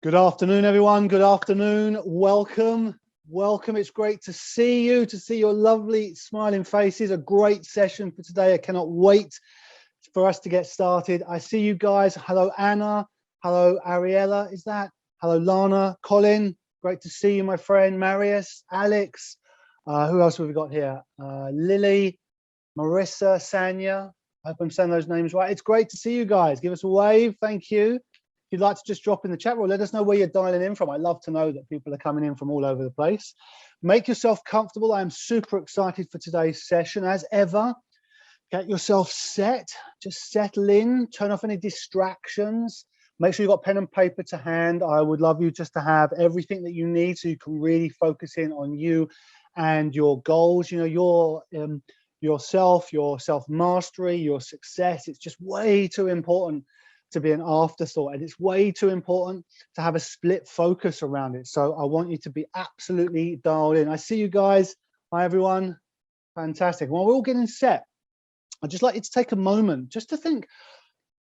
Good afternoon, everyone. Good afternoon. Welcome. Welcome. It's great to see you, to see your lovely smiling faces. A great session for today. I cannot wait for us to get started. I see you guys. Hello, Anna. Hello, Ariella. Is that? Hello, Lana. Colin. Great to see you, my friend. Marius, Alex. Who else have we got here? Lily, Marissa, Sanya. I hope I'm saying those names right. It's great to see you guys. Give us a wave. Thank you. If you'd like to just drop in the chat room, let us know where you're dialing in from. I love to know that people are coming in from all over the place. Make yourself comfortable. I am super excited for today's session. As ever, get yourself set. Just settle in. Turn off any distractions. Make sure you've got pen and paper to hand. I would love you just to have everything that you need so you can really focus in on you and your goals. You know, yourself, your self-mastery, your success. It's just way too important to be an afterthought, and it's way too important to have a split focus around it. So I want you to be absolutely dialed in. I see you guys. Hi, everyone. Fantastic. While we're all getting set, I'd just like you to take a moment just to think,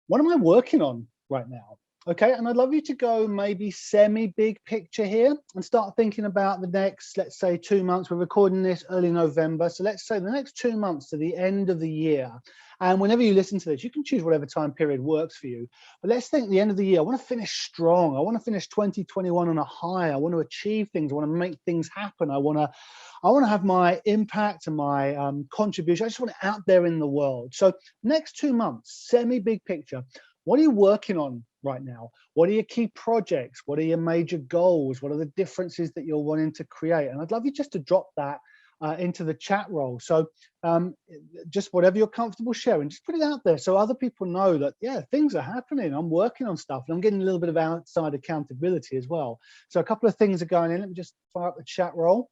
what am I working on right now? Okay, and I'd love you to go maybe semi-big picture here and start thinking about the next, let's say, 2 months. We're recording this early November. So let's say the next 2 months to the end of the year. And whenever you listen to this, you can choose whatever time period works for you. But let's think the end of the year. I want to finish strong. I want to finish 2021 on a high. I want to achieve things. I want to make things happen. I want to have my impact and my contribution. I just want it out there in the world. So next 2 months, semi-big picture. What are you working on right now? What are your key projects? What are your major goals? What are the differences that you're wanting to create? And I'd love you just to drop that into the chat role. So just whatever you're comfortable sharing, just put it out there so other people know that, yeah, things are happening. I'm working on stuff and I'm getting a little bit of outside accountability as well. So a couple of things are going in. Let me just fire up the chat role.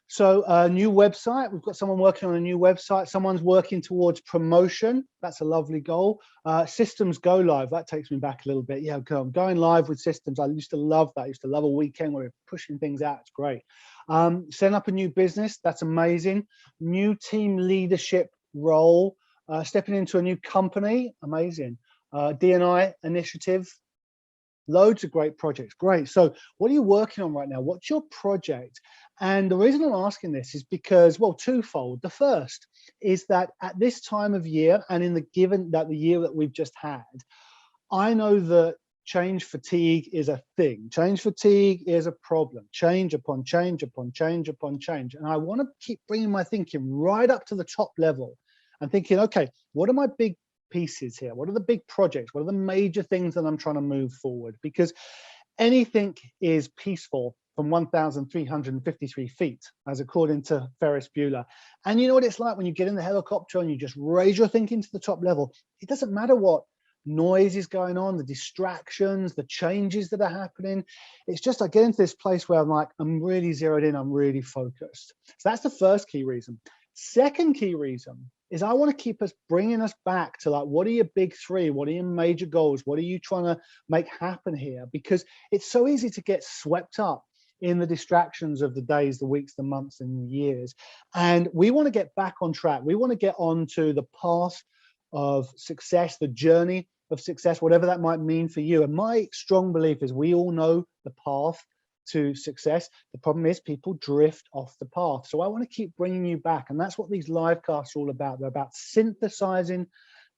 So a new website, we've got someone working on a new website. Someone's working towards promotion. That's a lovely goal. Systems go live. That takes me back a little bit. Yeah, I'm going live with systems. I used to love that. I used to love a weekend where we're pushing things out. It's great. Setting up a new business. That's amazing. New team leadership role. Stepping into a new company. Amazing. D&I initiative. Loads of great projects. Great. So what are you working on right now? What's your project? And the reason I'm asking this is because, well, twofold. The first is that at this time of year and in the year that we've just had, I know that change fatigue is a thing. Change fatigue is a problem. Change upon change upon change upon change. And I want to keep bringing my thinking right up to the top level and thinking, okay, what are my big pieces here? What are the big projects? What are the major things that I'm trying to move forward? Because anything is peaceful from 1,353 feet, as according to Ferris Bueller. And you know what it's like when you get in the helicopter and you just raise your thinking to the top level. It doesn't matter what noise is going on, the distractions, the changes that are happening. It's just I get into this place where I'm like, I'm really zeroed in, I'm really focused. So that's the first key reason. Second key reason is I want to keep us bringing us back to, like, what are your big three? What are your major goals? What are you trying to make happen here? Because it's so easy to get swept up in the distractions of the days, the weeks, the months, and the years. And we want to get back on track. We want to get onto the path of success, the journey of success, whatever that might mean for you. And my strong belief is we all know the path to success. The problem is people drift off the path. So I want to keep bringing you back. And that's what these live casts are all about. They're about synthesizing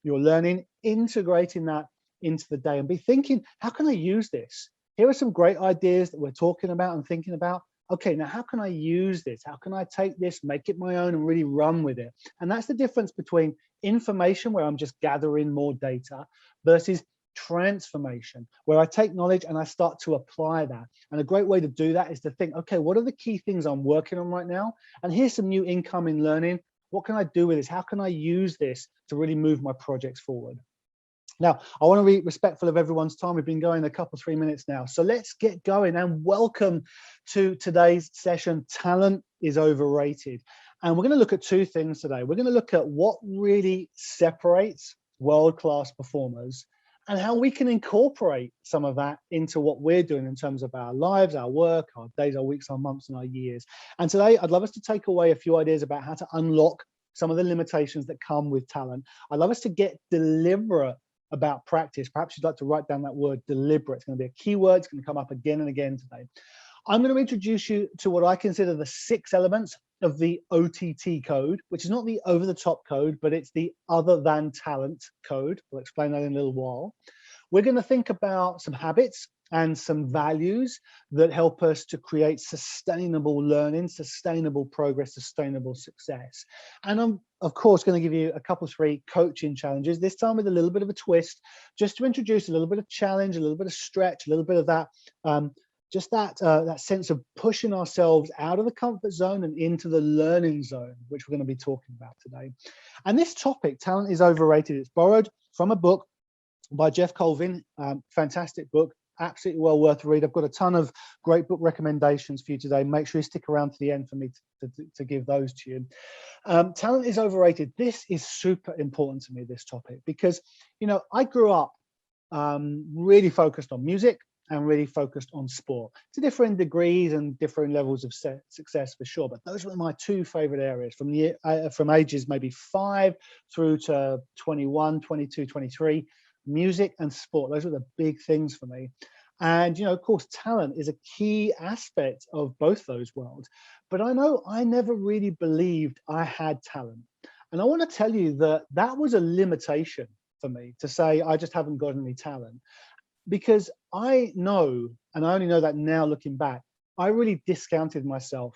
your learning, integrating that into the day and be thinking, how can I use this? Here are some great ideas that we're talking about and thinking about. Okay, now how can I use this? How can I take this, make it my own and really run with it? And that's the difference between information, where I'm just gathering more data, versus transformation, where I take knowledge and I start to apply that. And a great way to do that is to think, okay, what are the key things I'm working on right now? And here's some new income in learning. What can I do with this? How can I use this to really move my projects forward? Now, I want to be respectful of everyone's time. We've been going a couple, 3 minutes now. So let's get going, and welcome to today's session, Talent is Overrated. And we're going to look at two things today. We're going to look at what really separates world-class performers and how we can incorporate some of that into what we're doing in terms of our lives, our work, our days, our weeks, our months, and our years. And today, I'd love us to take away a few ideas about how to unlock some of the limitations that come with talent. I'd love us to get deliberate about practice, perhaps you'd like to write down that word deliberate. It's going to be a keyword. It's going to come up again and again today. I'm going to introduce you to what I consider the 6 elements of the OTT code, which is not the over-the-top code, but it's the other than talent code. We'll explain that in a little while. We're going to think about some habits and some values that help us to create sustainable learning, sustainable progress, sustainable success. And I'm, of course, going to give you a couple, 3 coaching challenges, this time with a little bit of a twist, just to introduce a little bit of challenge, a little bit of stretch, a little bit of that, just that sense of pushing ourselves out of the comfort zone and into the learning zone, which we're going to be talking about today. And this topic, talent is overrated. It's borrowed from a book by Jeff Colvin, fantastic book, absolutely well worth a read. I've got a ton of great book recommendations for you today. Make sure you stick around to the end for me to give those to you. Talent is overrated. This is super important to me, this topic, because, you know, I grew up really focused on music and really focused on sport to different degrees and different levels of success for sure. But those were my 2 favorite areas from ages maybe 5 through to 21, 22, 23. Music and sport, those are the big things for me. And, you know, of course, talent is a key aspect of both those worlds. But I know I never really believed I had talent. And I want to tell you that that was a limitation for me, to say I just haven't got any talent. Because I know, and I only know that now looking back, I really discounted myself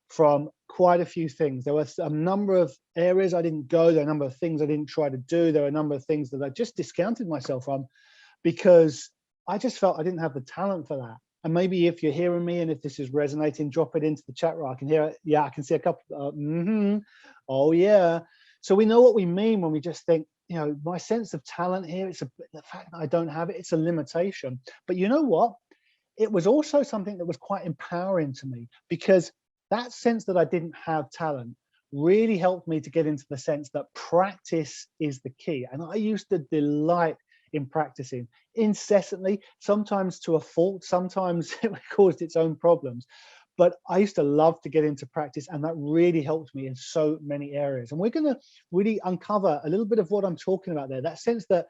from quite a few things. There were a number of areas I didn't go, there were a number of things I didn't try to do, there were a number of things that I just discounted myself from because I just felt I didn't have the talent for that. And maybe if you're hearing me and if this is resonating, drop it into the chat room. I can hear it. Yeah, I can see a couple. Oh yeah. So we know what we mean when we just think, you know, my sense of talent here, it's the fact that I don't have it, it's a limitation. But you know what? It was also something that was quite empowering to me, because that sense that I didn't have talent really helped me to get into the sense that practice is the key. And I used to delight in practicing incessantly, sometimes to a fault, sometimes it caused its own problems. But I used to love to get into practice, and that really helped me in so many areas. And we're going to really uncover a little bit of what I'm talking about there, that sense that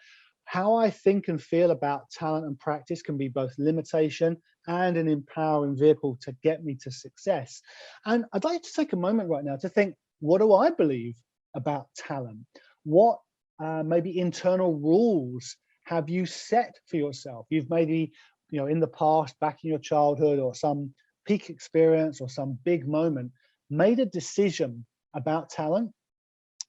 how I think and feel about talent and practice can be both limitation and an empowering vehicle to get me to success. And I'd like to take a moment right now to think, what do I believe about talent? What maybe internal rules have you set for yourself? You've maybe, you know, in the past, back in your childhood or some peak experience or some big moment, made a decision about talent,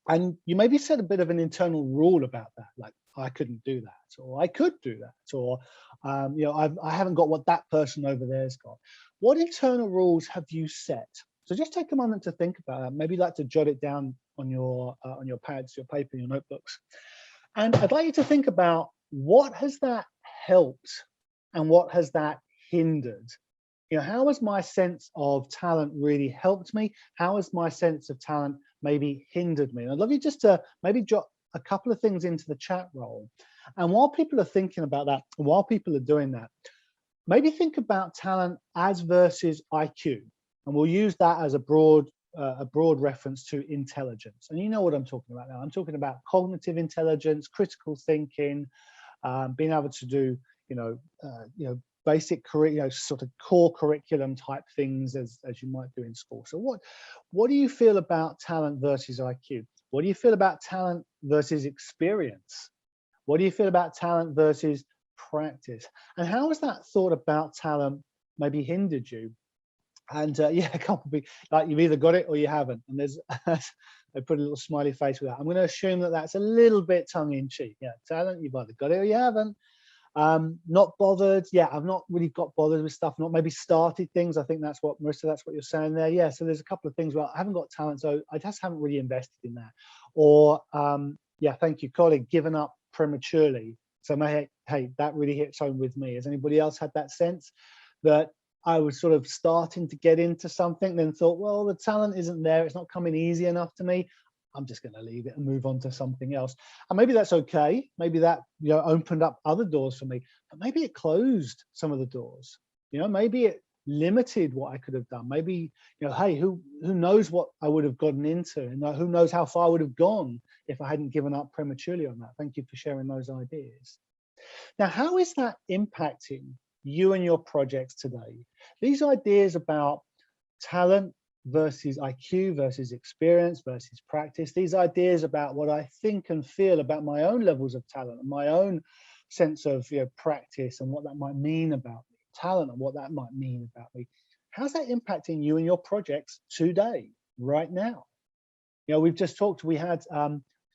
and you maybe set a bit of an internal rule about that, like I couldn't do that, or I could do that, or you know, I haven't got what that person over there's got. What internal rules have you set? So just take a moment to think about that. Maybe like to jot it down on your pads, your paper, your notebooks. And I'd like you to think about, what has that helped and what has that hindered? You know, how has my sense of talent really helped me? How has my sense of talent maybe hindered me? And I'd love you just to maybe jot a couple of things into the chat roll. And while people are thinking about that, while people are doing that, maybe think about talent as versus IQ. And we'll use that as a broad reference to intelligence. And you know what I'm talking about now. I'm talking about cognitive intelligence, critical thinking, being able to do, basic sort of core curriculum type things as you might do in school. So what do you feel about talent versus IQ? What do you feel about talent versus experience? What do you feel about talent versus practice? And how has that thought about talent maybe hindered you? And yeah, a couple of like, you've either got it or you haven't. And there's they put a little smiley face with that. I'm going to assume that that's a little bit tongue-in-cheek. Yeah, talent, you've either got it or you haven't. Not bothered. Yeah, I've not really got bothered with stuff. Not maybe started things. I think that's what, Marissa, that's what you're saying there. Yeah, so there's a couple of things where I haven't got talent, so I just haven't really invested in that. Or yeah, thank you, colleague, given up prematurely. So hey, that really hits home with me. Has anybody else had that sense that I was sort of starting to get into something, then thought, well, the talent isn't there, it's not coming easy enough to me, I'm just going to leave it and move on to something else? And maybe that's okay. Maybe that, opened up other doors for me, but maybe it closed some of the doors. Maybe it limited what I could have done. Maybe, hey, who knows what I would have gotten into, and who knows how far I would have gone if I hadn't given up prematurely on that. Thank you for sharing those ideas. Now, how is that impacting you and your projects today? These ideas about talent versus IQ versus experience versus practice, these ideas about what I think and feel about my own levels of talent and my own sense of practice and what that might mean about me, talent and what that might mean about me. How's that impacting you and your projects today, right now? We've just talked, we had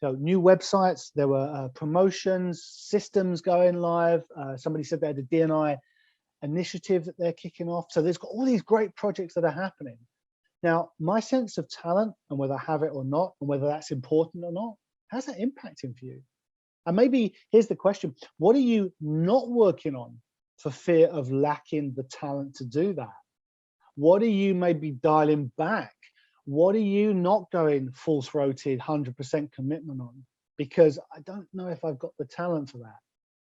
new websites, there were promotions, systems going live. Somebody said they had a D&I initiative that they're kicking off. So there's got all these great projects that are happening. Now, my sense of talent and whether I have it or not, and whether that's important or not, how's that impacting for you? And maybe here's the question: what are you not working on for fear of lacking the talent to do that? What are you maybe dialing back? What are you not going full-throated, 100% commitment on? Because I don't know if I've got the talent for that.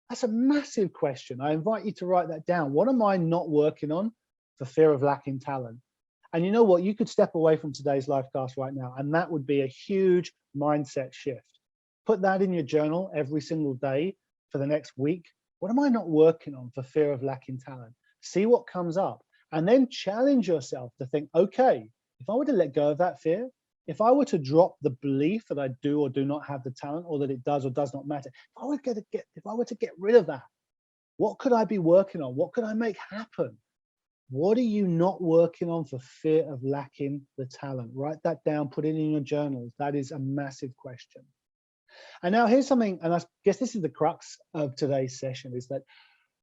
That's a massive question. I invite you to write that down. What am I not working on for fear of lacking talent? And you know what? You could step away from today's live cast right now, and that would be a huge mindset shift. Put that in your journal every single day for the next week. What am I not working on for fear of lacking talent? See what comes up, and then challenge yourself to think, okay, if I were to let go of that fear, if I were to drop the belief that I do or do not have the talent, or that it does or does not matter, if I were to get rid of that, what could I be working on? What could I make happen? What are you not working on for fear of lacking the talent? Write that down, put it in your journals. That is a massive question. And now here's something, and I guess this is the crux of today's session, is that,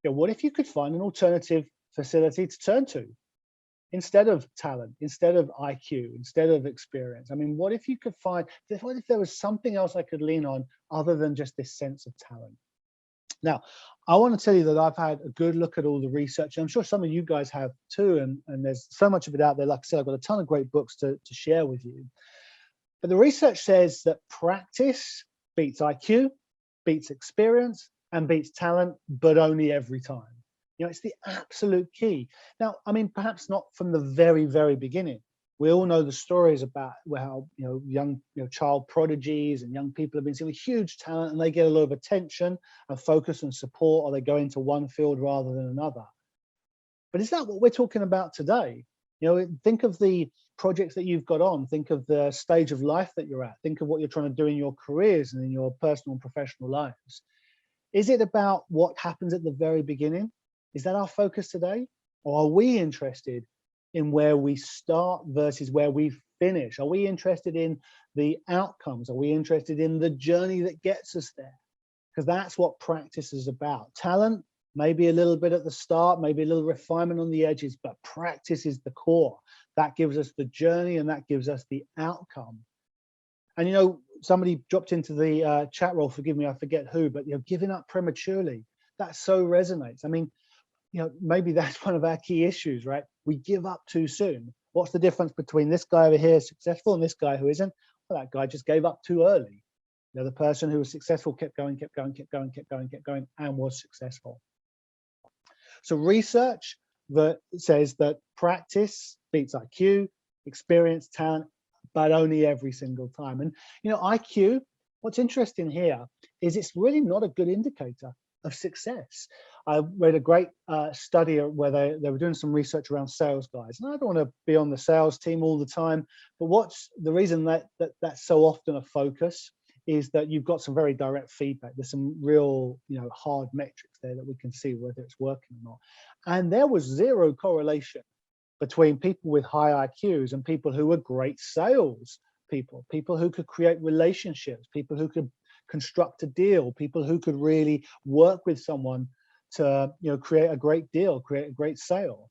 what if you could find an alternative facility to turn to instead of talent, instead of IQ, instead of experience? I mean, what if you could find, what if there was something else I could lean on other than just this sense of talent? Now, I want to tell you that I've had a good look at all the research. I'm sure some of you guys have too, and there's so much of it out there. Like I said, I've got a ton of great books to share with you. But the research says that practice beats IQ, beats experience, and beats talent, but only every time. It's the absolute key. Now, I mean, perhaps not from the very, very beginning. We all know the stories about how young child prodigies and young people have been seen with huge talent, and they get a lot of attention and focus and support, or they go into one field rather than another. But is that what we're talking about today? Think of the projects that you've got on. Think of the stage of life that you're at. Think of what you're trying to do in your careers and in your personal and professional lives. Is it about what happens at the very beginning? Is that our focus today? Or are we interested in where we start versus where we finish? Are we interested in the outcomes? Are we interested in the journey that gets us there? Because that's what practice is about. Talent, maybe a little bit at the start, maybe a little refinement on the edges, but practice is the core. That gives us the journey, and that gives us the outcome. And somebody dropped into the chat roll, forgive me, I forget who, but giving up prematurely, that so resonates. I mean, maybe that's one of our key issues, right? We give up too soon. What's the difference between this guy over here successful and this guy who isn't? Well, that guy just gave up too early. The person who was successful kept going, and was successful. So research that says that practice beats IQ, experience, talent, but only every single time. And IQ, what's interesting here is it's really not a good indicator of success. I read a great study where they were doing some research around sales guys, and I don't want to be on the sales team all the time, but what's the reason that's so often a focus is that you've got some very direct feedback. There's some real hard metrics there that we can see whether it's working or not. And there was zero correlation between people with high IQs and people who were great sales people who could create relationships, people who could construct a deal, people who could really work with someone to create a great deal, create a great sale.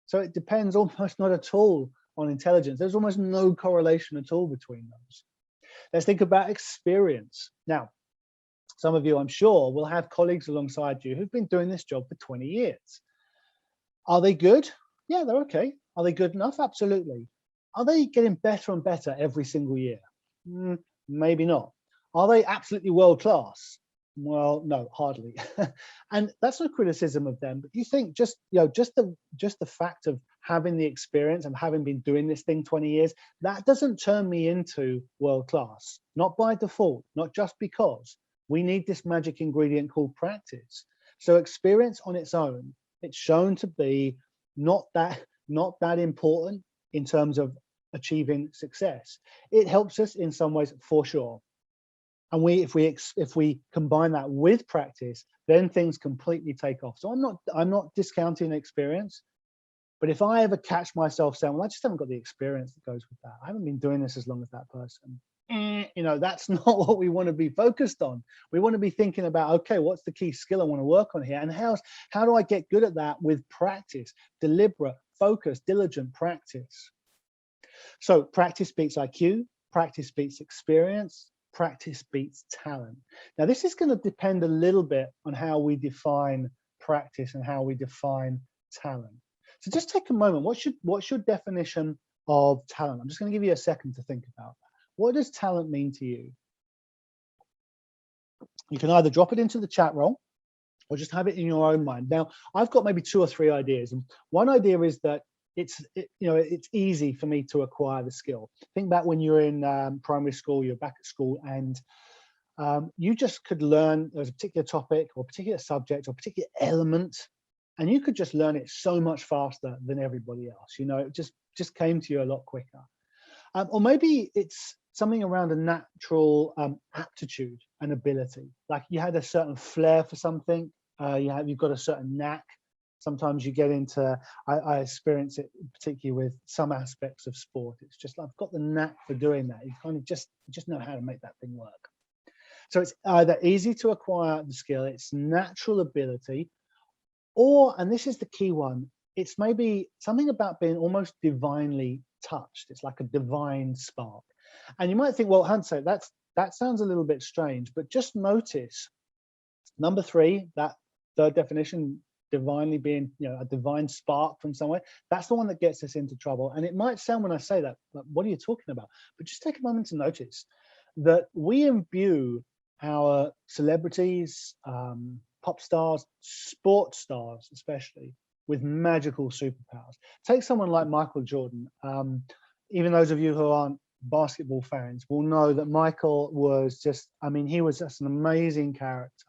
So it depends almost not at all on intelligence. There's almost no correlation at all between those. Let's think about experience. Now, some of you, I'm sure, will have colleagues alongside you who've been doing this job for 20 years. Are they good? Yeah, they're okay. Are they good enough? Absolutely. Are they getting better and better every single year? Maybe not. Are they absolutely world class? Well, no, hardly. And that's no criticism of them, but you think just, just the fact of having the experience and having been doing this thing 20 years, that doesn't turn me into world class, not by default, not just because. We need this magic ingredient called practice. So experience on its own, it's shown to be not that important in terms of achieving success. It helps us in some ways for sure. And if we combine that with practice, then things completely take off. So I'm not discounting experience, but if I ever catch myself saying, well, I just haven't got the experience that goes with that, I haven't been doing this as long as that person, that's not what we want to be focused on. We want to be thinking about, okay, what's the key skill I want to work on here, and how do I get good at that with practice, deliberate, focused, diligent practice. So practice beats IQ, practice beats experience, practice beats talent. Now, this is going to depend a little bit on how we define practice and how we define talent. So just take a moment. What's your definition of talent? I'm just going to give you a second to think about that. What does talent mean to you? You can either drop it into the chat room or just have it in your own mind. Now, I've got maybe 2 or 3 ideas. And one idea is that it's easy for me to acquire the skill. Think back when you're in primary school, you're back at school, and you just could learn a particular topic or a particular subject or a particular element, and you could just learn it so much faster than everybody else. It just came to you a lot quicker. Or maybe it's something around a natural aptitude and ability, like you had a certain flair for something. You've got a certain knack. Sometimes you get into, I experience it particularly with some aspects of sport. It's just, I've got the knack for doing that. You kind of just know how to make that thing work. So it's either easy to acquire the skill, it's natural ability, or, and this is the key one, it's maybe something about being almost divinely touched. It's like a divine spark. And you might think, well, Hanso, that sounds a little bit strange, but just notice number 3, that third definition, divinely being, a divine spark from somewhere, that's the one that gets us into trouble. And it might sound, when I say that, like, what are you talking about? But just take a moment to notice that we imbue our celebrities, pop stars, sports stars especially, with magical superpowers. Take someone like Michael Jordan. Even those of you who aren't basketball fans will know that Michael was just, he was just an amazing character.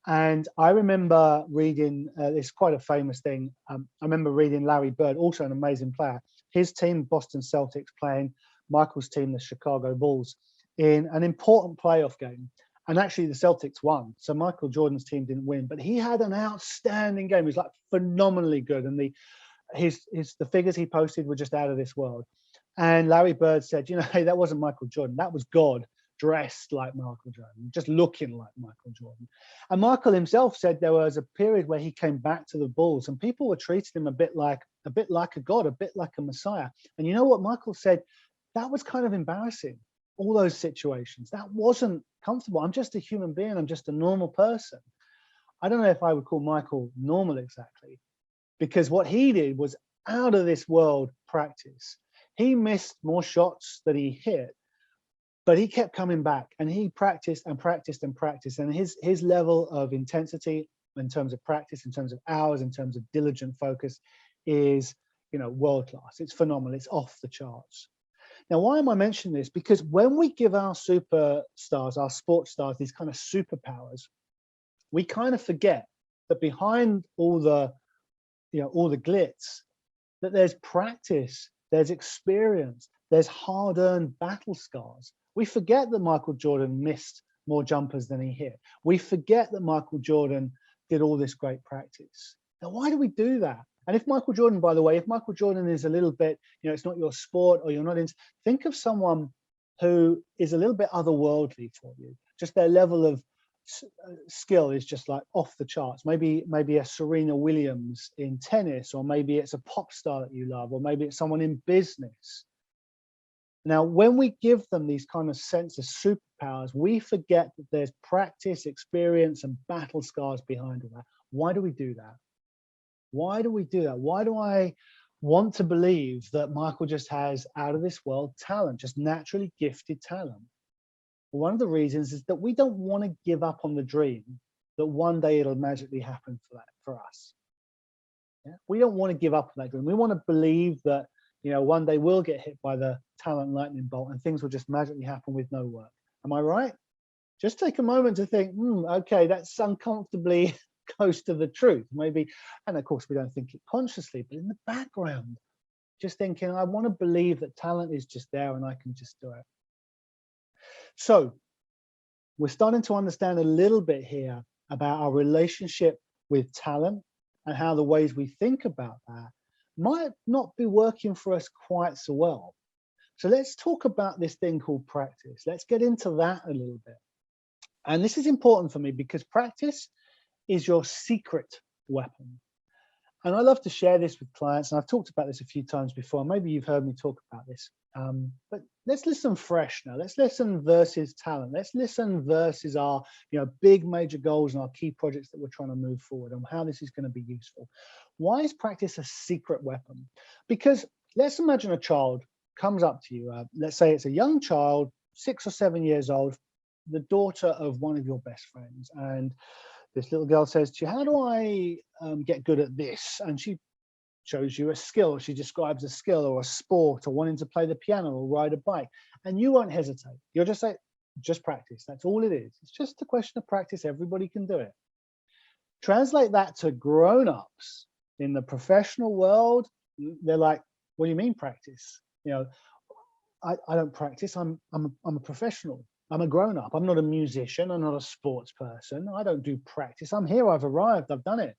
And I remember reading, it's quite a famous thing. I remember reading Larry Bird, also an amazing player, his team, Boston Celtics, playing Michael's team, the Chicago Bulls, in an important playoff game. And actually the Celtics won. So Michael Jordan's team didn't win, but he had an outstanding game. He was like phenomenally good. And the figures he posted were just out of this world. And Larry Bird said, hey, that wasn't Michael Jordan. That was God dressed like Michael Jordan, just looking like Michael Jordan. And Michael himself said there was a period where he came back to the Bulls and people were treating him a bit like a god, a bit like a messiah. And you know what Michael said? That was kind of embarrassing. All those situations, that wasn't comfortable. I'm just a human being. I'm just a normal person. I don't know if I would call Michael normal exactly, because what he did was out of this world practice. He missed more shots than he hit, but he kept coming back and he practiced and practiced and practiced. And his level of intensity in terms of practice, in terms of hours, in terms of diligent focus is, world class. It's phenomenal. It's off the charts. Now, why am I mentioning this? Because when we give our superstars, our sports stars, these kind of superpowers, we kind of forget that behind all the glitz, that there's practice, there's experience, there's hard-earned battle scars. We forget that Michael Jordan missed more jumpers than he hit. We forget that Michael Jordan did all this great practice. Now, why do we do that? And if Michael Jordan, by the way, if Michael Jordan is a little bit, it's not your sport or you're not into, think of someone who is a little bit otherworldly for you. Just their level of skill is just like off the charts. Maybe a Serena Williams in tennis, or maybe it's a pop star that you love, or maybe it's someone in business. Now, when we give them these kind of sense of superpowers, we forget that there's practice, experience, and battle scars behind all that. Why do we do that? Why do we do that? Why do I want to believe that Michael just has out of this world talent, just naturally gifted talent? Well, one of the reasons is that we don't want to give up on the dream that one day it'll magically happen for us. Yeah? We don't want to give up on that dream. We want to believe that, you know, one day we'll get hit by the talent lightning bolt and things will just magically happen with no work. Am I right? Just take a moment to think, okay, that's uncomfortably close to the truth, maybe. And of course, we don't think it consciously, but in the background, just thinking, I want to believe that talent is just there and I can just do it. So we're starting to understand a little bit here about our relationship with talent and how the ways we think about that might not be working for us quite so well. So let's talk about this thing called practice. Let's get into that a little bit. And this is important for me because practice is your secret weapon. And I love to share this with clients, and I've talked about this a few times before. Maybe you've heard me talk about this, but let's listen fresh now. Let's listen versus talent. Let's listen versus our, you know, big major goals and our key projects that we're trying to move forward and how this is going to be useful. Why is practice a secret weapon? Because let's imagine a child comes up to you. Let's say it's a young child, 6 or 7 years old, the daughter of one of your best friends, and this little girl says to you, how do I get good at this? And she shows you a skill. She describes a skill or a sport or wanting to play the piano or ride a bike. And you won't hesitate. You'll just say, just practice. That's all it is. It's just a question of practice. Everybody can do it. Translate that to grown-ups in the professional world. They're like, what do you mean practice? You know, I don't practice. I'm a professional. I'm a grown-up. I'm not a musician. I'm not a sports person. I don't do practice. I'm here. I've arrived. I've done it.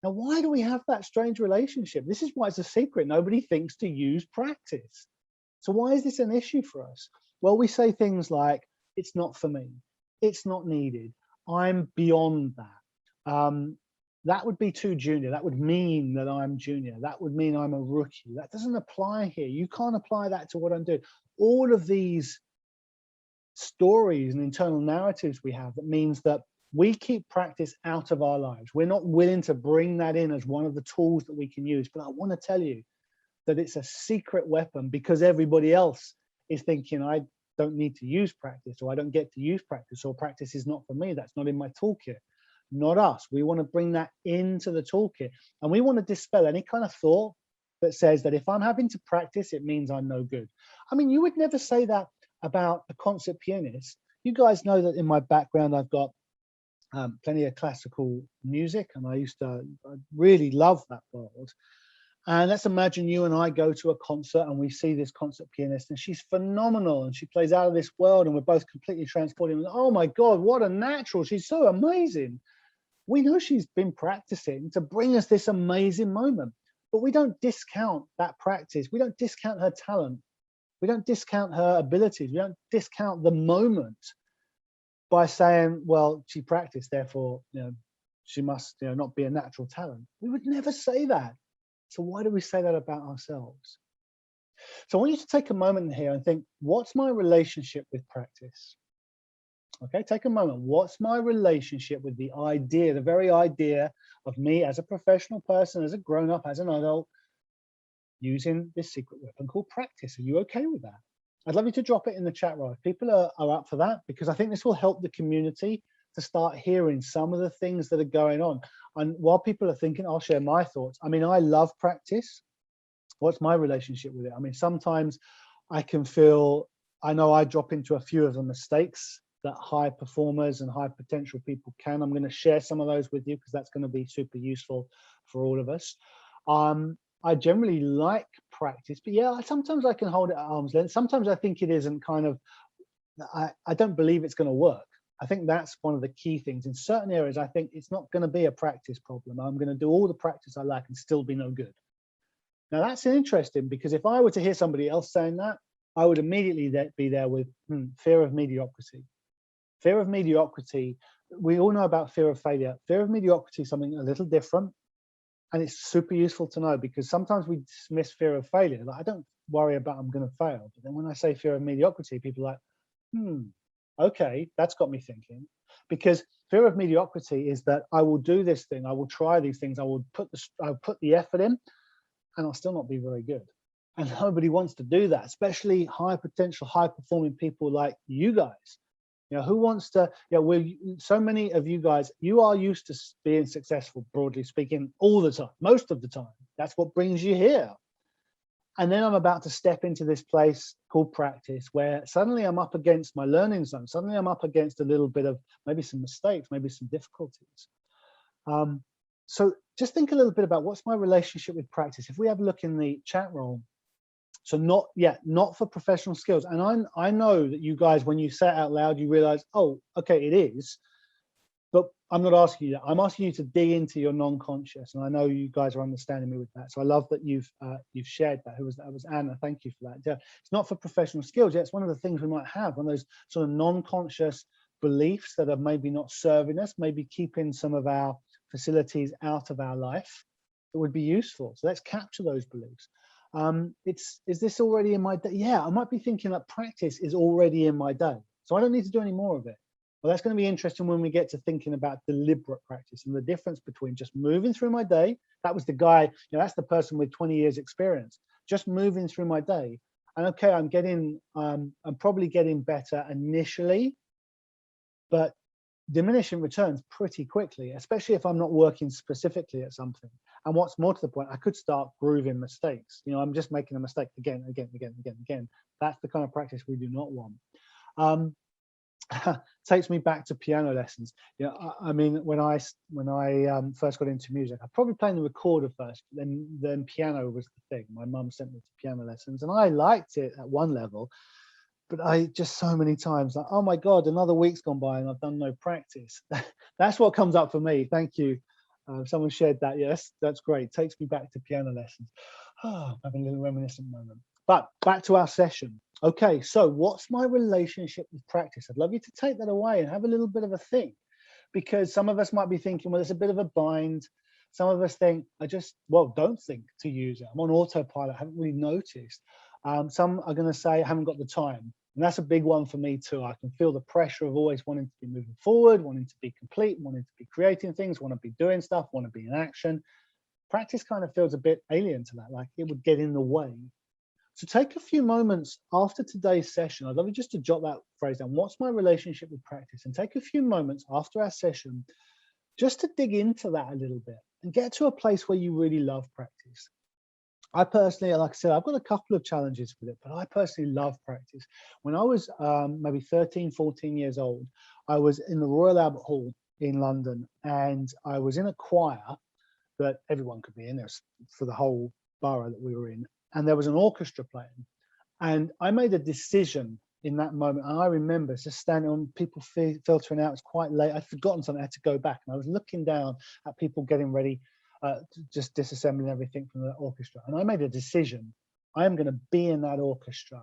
Now, why do we have that strange relationship? This is why it's a secret. Nobody thinks to use practice. So why is this an issue for us? Well, we say things like, it's not for me. It's not needed. I'm beyond that. That would be too junior. That would mean that I'm junior. That would mean I'm a rookie. That doesn't apply here. You can't apply that to what I'm doing. All of these stories and internal narratives we have, that means that we keep practice out of our lives. We're not willing to bring that in as one of the tools that we can use. But I want to tell you that it's a secret weapon because everybody else is thinking, I don't need to use practice, or I don't get to use practice, or practice is not for me. That's not in my toolkit. Not us. We want to bring that into the toolkit, and we want to dispel any kind of thought that says that if I'm having to practice, it means I'm no good. I mean, you would never say that about a concert pianist. You guys know that in my background, I've got plenty of classical music, and I really love that world. And let's imagine you and I go to a concert and we see this concert pianist, and she's phenomenal and she plays out of this world, and we're both completely transported. Oh my God, what a natural. She's so amazing. We know she's been practicing to bring us this amazing moment, but we don't discount that practice. We don't discount her talent. We don't discount her abilities. We don't discount the moment by saying, well, she practiced, therefore, you know, she must, you know, not be a natural talent. We would never say that. So why do we say that about ourselves? So I want you to take a moment here and think, what's my relationship with practice? Okay, take a moment. What's my relationship with the idea, the very idea of me as a professional person, as a grown-up, as an adult, using this secret weapon called practice? Are you okay with that? I'd love you to drop it in the chat, right? People are up for that, because I think this will help the community to start hearing some of the things that are going on. And while people are thinking, I'll share my thoughts. I mean, I love practice. What's my relationship with it? I mean, sometimes I can feel, I know I drop into a few of the mistakes that high performers and high potential people can. I'm going to share some of those with you because that's going to be super useful for all of us. I generally like practice, but yeah, sometimes I can hold it at arm's length. Sometimes I think it isn't kind of, I don't believe it's going to work. I think that's one of the key things. In certain areas, I think it's not going to be a practice problem. I'm going to do all the practice I like and still be no good. Now that's interesting, because if I were to hear somebody else saying that, I would immediately be there with fear of mediocrity. Fear of mediocrity, we all know about fear of failure. Fear of mediocrity is something a little different. And it's super useful to know, because sometimes we dismiss fear of failure. Like, I don't worry about I'm going to fail. But then when I say fear of mediocrity, people are like, okay, that's got me thinking. Because fear of mediocrity is that I will do this thing, I will try these things, I will put the effort in, and I'll still not be very good. And nobody wants to do that, especially high potential, high performing people like you guys. Who wants to, so many of you guys, you are used to being successful, broadly speaking, all the time, most of the time. That's what brings you here. And then I'm about to step into this place called practice, where suddenly I'm up against my learning zone. Suddenly I'm up against a little bit of maybe some mistakes, maybe some difficulties. So just think a little bit about what's my relationship with practice. If we have a look in the chat room, so not for professional skills. And I know that you guys, when you say it out loud, you realize, oh, okay, it is. But I'm not asking you that. I'm asking you to dig into your non-conscious, and I know you guys are understanding me with that. So I love that you've shared that. Who was that? It was Anna. Thank you for that. Yeah, it's not for professional skills. Yeah, it's one of the things we might have, one of those sort of non-conscious beliefs that are maybe not serving us, maybe keeping some of our facilities out of our life that would be useful. So let's capture those beliefs. Is this already in my day? Yeah, I might be thinking that practice is already in my day, so I don't need to do any more of it. Well, that's going to be interesting when we get to thinking about deliberate practice and the difference between just moving through my day. That was the guy, that's the person with 20 years experience, just moving through my day. And okay, I'm probably getting better initially, but diminishing returns pretty quickly, especially if I'm not working specifically at something. And what's more to the point, I could start grooving mistakes. I'm just making a mistake again. That's the kind of practice we do not want. Takes me back to piano lessons. I mean, when I first got into music, I probably playing the recorder first, but then piano was the thing. My mum sent me to piano lessons, and I liked it at one level, but I just so many times like, oh my God, another week's gone by and I've done no practice. That's what comes up for me. Thank you. Someone shared that. Yes, that's great. Takes me back to piano lessons. Oh, having a little reminiscent moment. But back to our session. Okay, so what's my relationship with practice? I'd love you to take that away and have a little bit of a think, because some of us might be thinking, well, it's a bit of a bind. Some of us think, don't think to use it. I'm on autopilot, I haven't really noticed. Some are going to say, I haven't got the time. And that's a big one for me too. I can feel the pressure of always wanting to be moving forward, wanting to be complete, wanting to be creating things, want to be doing stuff, want to be in action. Practice kind of feels a bit alien to that, like it would get in the way. So take a few moments after today's session. I'd love you just to jot that phrase down. What's my relationship with practice? And take a few moments after our session just to dig into that a little bit and get to a place where you really love practice. I personally, like I said, I've got a couple of challenges with it, but I personally love practice. When I was maybe 13, 14 years old, I was in the Royal Albert Hall in London, and I was in a choir that everyone could be in. There was for the whole borough that we were in. And there was an orchestra playing, and I made a decision in that moment. And I remember just standing on people filtering out. It's quite late. I'd forgotten something. I had to go back, and I was looking down at people getting ready, just disassembling everything from the orchestra. And I made a decision. I am going to be in that orchestra.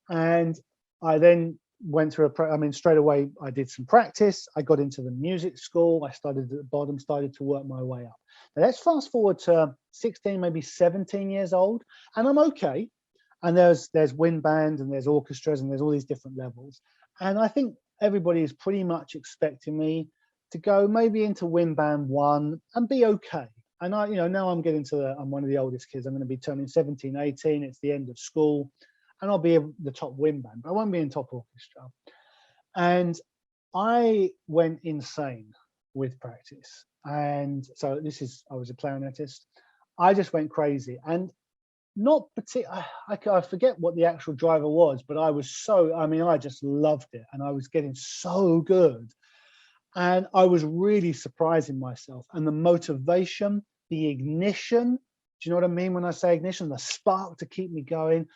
And I then went through straight away, I did some practice. I got into the music school. I started at the bottom, started to work my way up. Now let's fast forward to 16, maybe 17 years old, and I'm okay. And there's wind band, and there's orchestras, and there's all these different levels. And I think everybody is pretty much expecting me to go maybe into wind band 1 and be okay. And now I'm getting to I'm one of the oldest kids. I'm going to be turning 17, 18. It's the end of school. And I'll be the top wind band, but I won't be in top orchestra. And I went insane with practice. And so I was a clarinetist. I just went crazy, and not particularly, I forget what the actual driver was, but I just loved it, and I was getting so good. And I was really surprising myself, and the motivation, the ignition, do you know what I mean when I say ignition? The spark to keep me going,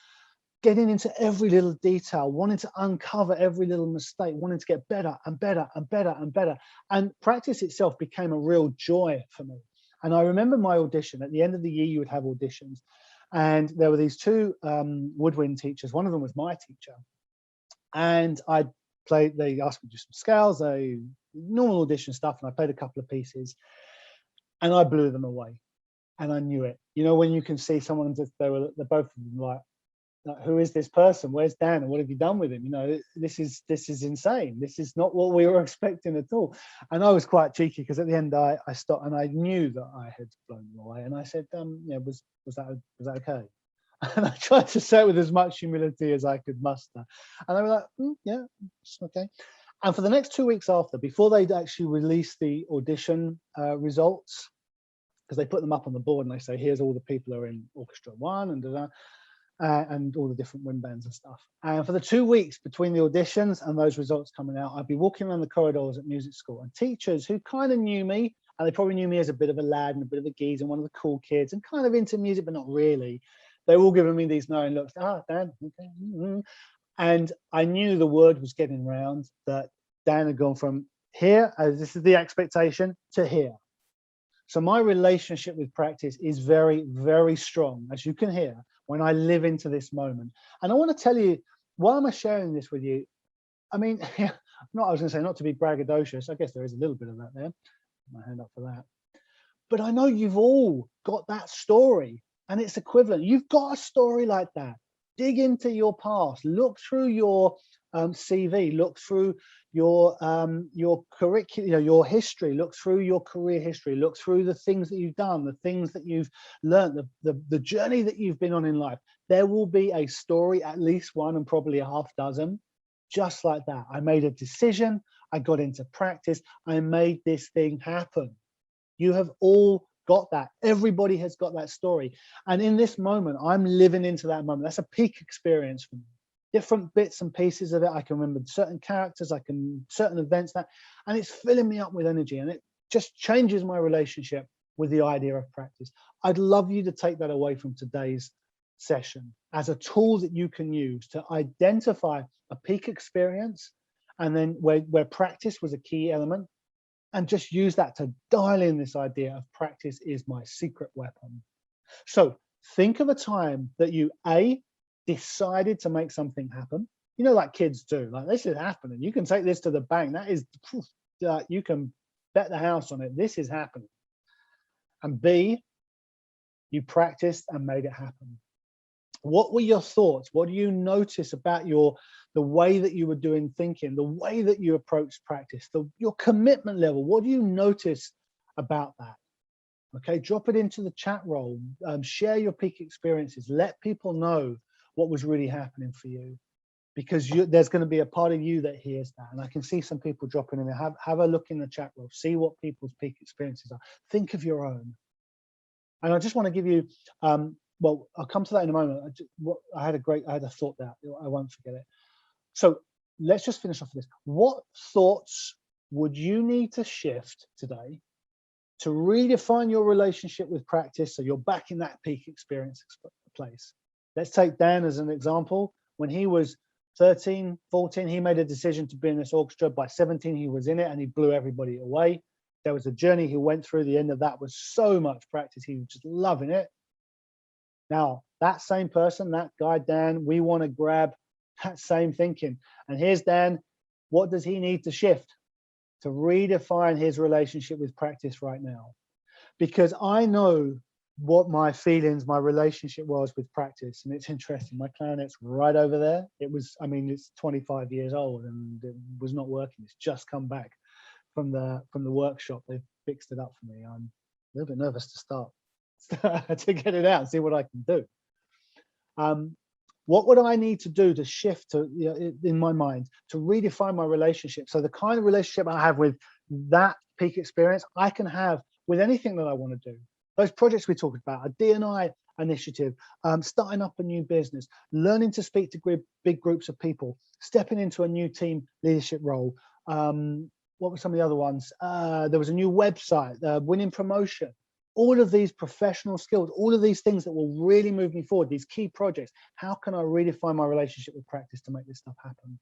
getting into every little detail, wanting to uncover every little mistake, wanting to get better and better and better and better. And practice itself became a real joy for me. And I remember my audition. At the end of the year, you would have auditions. And there were these two woodwind teachers. One of them was my teacher. And they asked me to do some scales, normal audition stuff. And I played a couple of pieces, and I blew them away. And I knew it. When you can see someone, they're both of them like, who is this person? Where's Dan? And what have you done with him? This is insane. This is not what we were expecting at all. And I was quite cheeky, because at the end I stopped, and I knew that I had blown them away. And I said, was that okay? And I tried to say it with as much humility as I could muster. And they were like, yeah, it's okay. And for the next 2 weeks after, before they'd actually release the audition results, because they put them up on the board and they say, here's all the people who are in Orchestra 1 and all the different wind bands and stuff. And for the 2 weeks between the auditions and those results coming out, I'd be walking around the corridors at music school, and teachers who kind of knew me, and they probably knew me as a bit of a lad and a bit of a geezer and one of the cool kids and kind of into music, but not really. They were all giving me these knowing looks. Ah, Dan, okay. And I knew the word was getting around that Dan had gone from here, as this is the expectation, to here. So my relationship with practice is very, very strong, as you can hear, when I live into this moment. And I want to tell you, why am I sharing this with you? I mean, I was going to say not to be braggadocious. I guess there is a little bit of that there. Put my hand up for that. But I know you've all got that story and it's equivalent. You've got a story like that. Dig into your past, look through your CV, look through your curriculum, your history, look through your career history, look through the things that you've done, the things that you've learned, the journey that you've been on in life. There will be a story, at least one and probably a half dozen, just like that. I made a decision, I got into practice, I made this thing happen. You have all got that. Everybody has got that story. And in this moment, I'm living into that moment. That's a peak experience for me. Different bits and pieces of it. I can remember certain characters, certain events, and it's filling me up with energy, and it just changes my relationship with the idea of practice. I'd love you to take that away from today's session as a tool that you can use to identify a peak experience, and then where practice was a key element, and just use that to dial in this idea of practice is my secret weapon. So think of a time that you decided to make something happen, like kids do, like this is happening, you can take this to the bank, that is you can bet the house on it, this is happening. And B, you practiced and made it happen. What were your thoughts? What do you notice about the way that you were doing thinking, the way that you approached practice, your commitment level? What do you notice about that? Okay, drop it into the chat roll, share your peak experiences, let people know what was really happening for you, because there's going to be a part of you that hears that. And I can see some people dropping in there. Have a look in the chat roll, see what people's peak experiences are. Think of your own. And I just want to give you, well, I'll come to that in a moment. I had a thought that I won't forget it. So let's just finish off with this. What thoughts would you need to shift today to redefine your relationship with practice so you're back in that peak experience place? Let's take Dan as an example. When he was 13, 14, he made a decision to be in this orchestra. By 17, he was in it and he blew everybody away. There was a journey he went through. The end of that was so much practice. He was just loving it. Now, that same person, that guy, Dan, we want to grab that same thinking. And here's Dan. What does he need to shift to redefine his relationship with practice right now? Because I know what my feelings, my relationship was with practice. And it's interesting. My clarinet's right over there. It was, I mean, it's 25 years old and it was not working. It's just come back from the workshop. They've fixed it up for me. I'm a little bit nervous to start to get it out and see what I can do. What would I need to do to shift to, in my mind, to redefine my relationship? So the kind of relationship I have with that peak experience, I can have with anything that I want to do. Those projects we talked about, a D&I initiative, starting up a new business, learning to speak to big groups of people, stepping into a new team leadership role. What were some of the other ones? There was a new website, winning promotion. All of these professional skills, all of these things that will really move me forward, these key projects. How can I redefine my relationship with practice to make this stuff happen?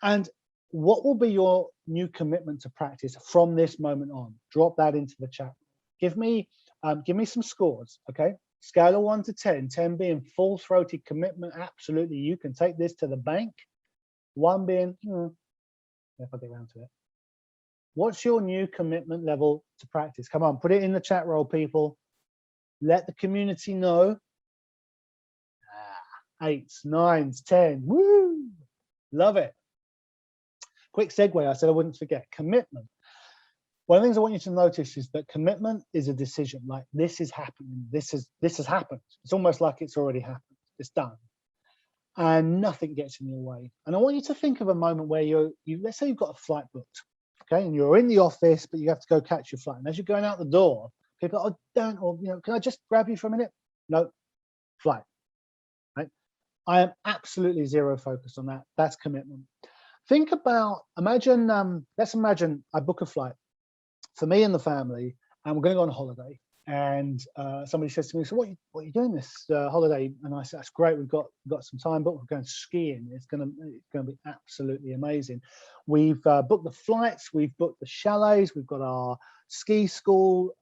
And what will be your new commitment to practice from this moment on? Drop that into the chat. Give me some scores, okay? Scale of 1 to 10, 10 being full-throated commitment. Absolutely, you can take this to the bank. 1 being, if I get around to it. What's your new commitment level to practice? Come on, put it in the chat roll, people. Let the community know. 8s, 9s, 10. Woo! Love it. Quick segue. I said I wouldn't forget commitment. one of the things I want you to notice is that commitment is a decision. Like, this is happening. This has happened. It's almost like it's already happened. It's done. And nothing gets in your way. And I want you to think of a moment where let's say you've got a flight booked, okay, and you're in the office, but you have to go catch your flight. And as you're going out the door, people are, can I just grab you for a minute? No, flight, right? I am absolutely zero focused on that. That's commitment. Think about, let's imagine I book a flight for me and the family, and we're going to go on a holiday. And somebody says to me, so what are you doing this holiday? And I said, that's great. We've got some time, but we're going skiing. It's going to be absolutely amazing. We've booked the flights. We've booked the chalets. We've got our ski school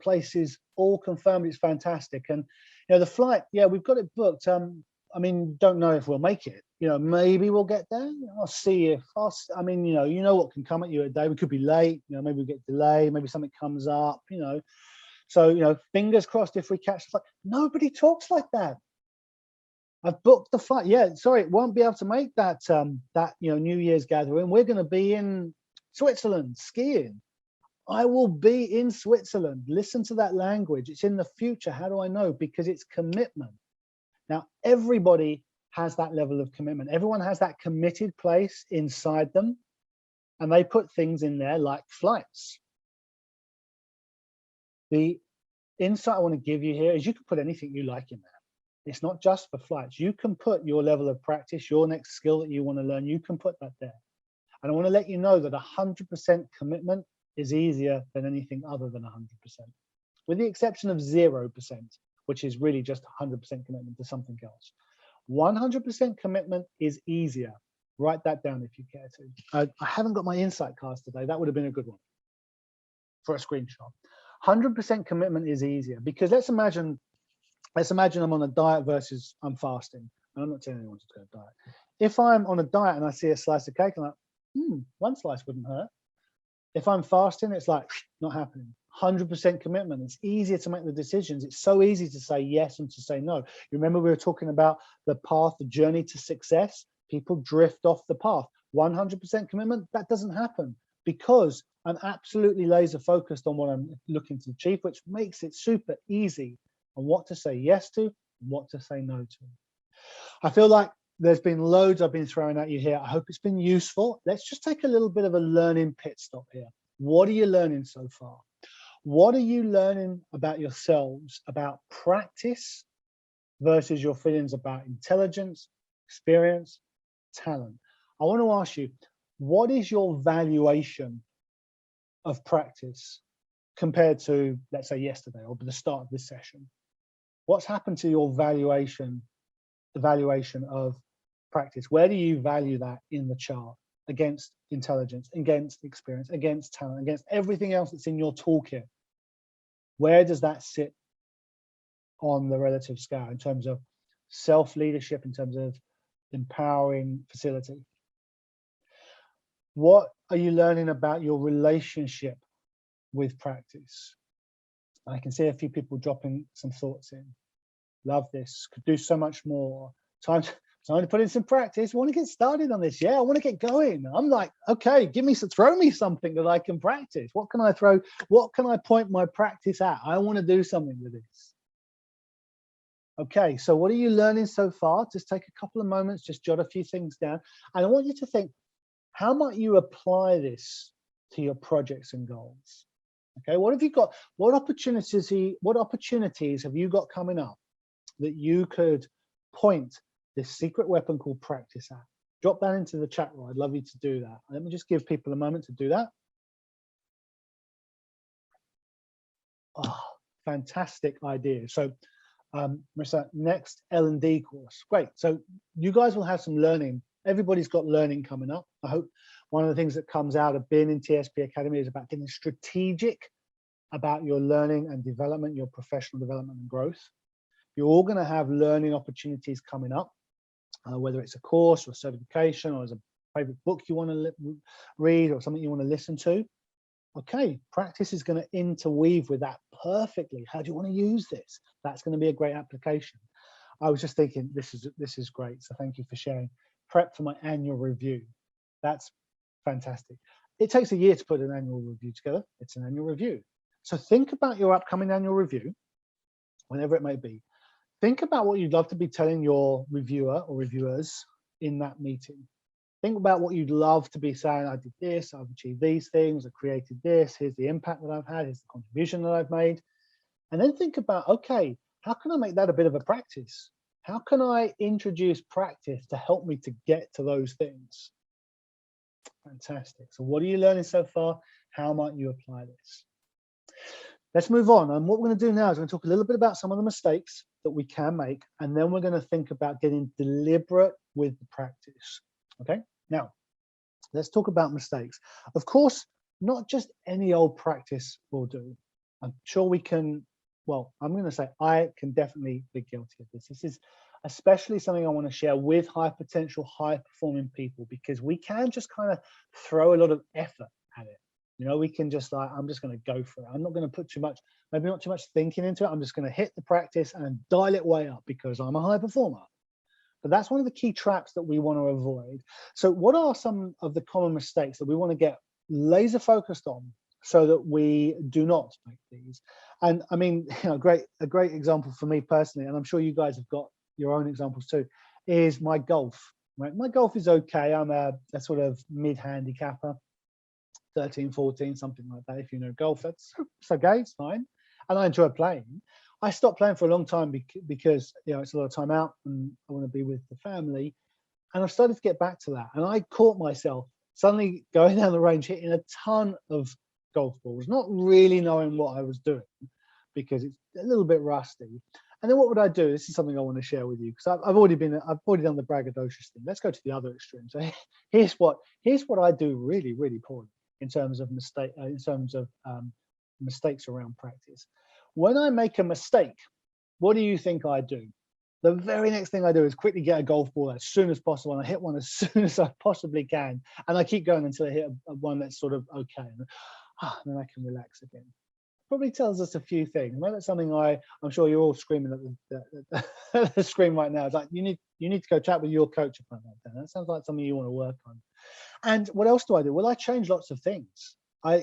places all confirmed. It's fantastic. And, the flight, yeah, we've got it booked. I mean, don't know if we'll make it. Maybe we'll get there. I'll see if, you know what can come at you a day. We could be late. Maybe we get delayed. Maybe something comes up, So, fingers crossed if we catch the flight. Nobody talks like that. I've booked the flight. Yeah, sorry, it won't be able to make that New Year's gathering. We're going to be in Switzerland skiing. I will be in Switzerland. Listen to that language. It's in the future. How do I know? Because it's commitment. Now, everybody has that level of commitment. Everyone has that committed place inside them, and they put things in there like flights. The insight I want to give you here is you can put anything you like in there. It's not just for flights. You can put your level of practice, your next skill that you want to learn, you can put that there. And I want to let you know that 100% commitment is easier than anything other than 100%, with the exception of 0%, which is really just 100% commitment to something else. 100% commitment is easier. Write that down if you care to. I haven't got my insight cards today. That would have been a good one for a screenshot. 100% commitment is easier because let's imagine I'm on a diet versus I'm fasting. And I'm not telling anyone to go diet. If I'm on a diet and I see a slice of cake, I'm like, one slice wouldn't hurt. If I'm fasting, it's like, not happening. 100% commitment. It's easier to make the decisions. It's so easy to say yes and to say no. You remember we were talking about the path, the journey to success? People drift off the path. 100% commitment, that doesn't happen because I'm absolutely laser focused on what I'm looking to achieve, which makes it super easy on what to say yes to and what to say no to. I feel like there's been loads I've been throwing at you here. I hope it's been useful. Let's just take a little bit of a learning pit stop here. What are you learning so far? What are you learning about yourselves, about practice versus your feelings about intelligence, experience, talent? I want to ask you, what is your valuation of practice compared to, let's say, yesterday or the start of this session? What's happened to your valuation of practice? Where do you value that in the chart against intelligence, against experience, against talent, against everything else that's in your toolkit? Where does that sit on the relative scale in terms of self-leadership, in terms of empowering facility? What are you learning about your relationship with practice? I can see a few people dropping some thoughts in. Love this, could do so much more. Time to put in some practice. I want to get started on this. Yeah, I want to get going. I'm like, okay, throw me something that I can practice. What can I throw? What can I point my practice at? I want to do something with this. Okay, so what are you learning so far? Just take a couple of moments, just jot a few things down. And I want you to think, how might you apply this to your projects and goals? Okay, what have you got? What opportunities have you got coming up that you could point this secret weapon called practice at? Drop that into the chat room. I'd love you to do that. Let me just give people a moment to do that. Oh, fantastic idea. So Marissa, next L&D course. Great. So you guys will have some learning. Everybody's got learning coming up. I hope one of the things that comes out of being in TSP Academy is about getting strategic about your learning and development, your professional development and growth. You're all going to have learning opportunities coming up, whether it's a course or a certification or as a favorite book you want to read or something you want to listen to. Okay, practice is going to interweave with that perfectly. How do you want to use this? That's going to be a great application. I was just thinking, this is great. So thank you for sharing. Prep for my annual review. That's fantastic. it takes a year to put an annual review together. It's an annual review. So think about your upcoming annual review, whenever it may be. Think about what you'd love to be telling your reviewer or reviewers in that meeting. Think about what you'd love to be saying. I did this, I've achieved these things, I created this, here's the impact that I've had, here's the contribution that I've made. And then think about, okay, how can I make that a bit of a practice? How can I introduce practice to help me to get to those things? Fantastic. So what are you learning so far? How might you apply this? Let's move on. And what we're going to do now is we're going to talk a little bit about some of the mistakes that we can make, and then we're going to think about getting deliberate with the practice. Okay, now let's talk about mistakes. Of course, not just any old practice will do. I'm sure we can, well, I'm going to say I can definitely be guilty of this. This is especially something I want to share with high potential, high performing people, because we can just kind of throw a lot of effort at it. You know, we can just like, I'm just going to go for it. I'm not going to put too much, maybe not too much thinking into it. I'm just going to hit the practice and dial it way up because I'm a high performer. But that's one of the key traps that we want to avoid. So what are some of the common mistakes that we want to get laser focused on so that we do not make these? And I mean, you know, a great example for me personally, and I'm sure you guys have got your own examples too, is my golf. Right? My golf is okay. I'm a sort of mid-handicapper, 13, 14, something like that. If you know golf, that's okay, it's fine. And I enjoy playing. I stopped playing for a long time because you know, it's a lot of time out and I want to be with the family. And I've started to get back to that. And I caught myself suddenly going down the range, hitting a ton of golf balls, not really knowing what I was doing because it's a little bit rusty. And then what would I do? This is something I want to share with you because I've already done the braggadocious thing. Let's go to the other extreme. So here's what I do really, really poorly in terms of mistakes around practice. When I make a mistake, what do you think I do? The very next thing I do is quickly get a golf ball as soon as possible, and I hit one as soon as I possibly can, and I keep going until I hit one that's sort of okay, and then I can relax again. Probably tells us a few things. Maybe that's something I'm sure you're all screaming at the screen right now. It's like you need to go chat with your coach about that. That sounds like something you want to work on. And what else do I do? Well, I change lots of things. I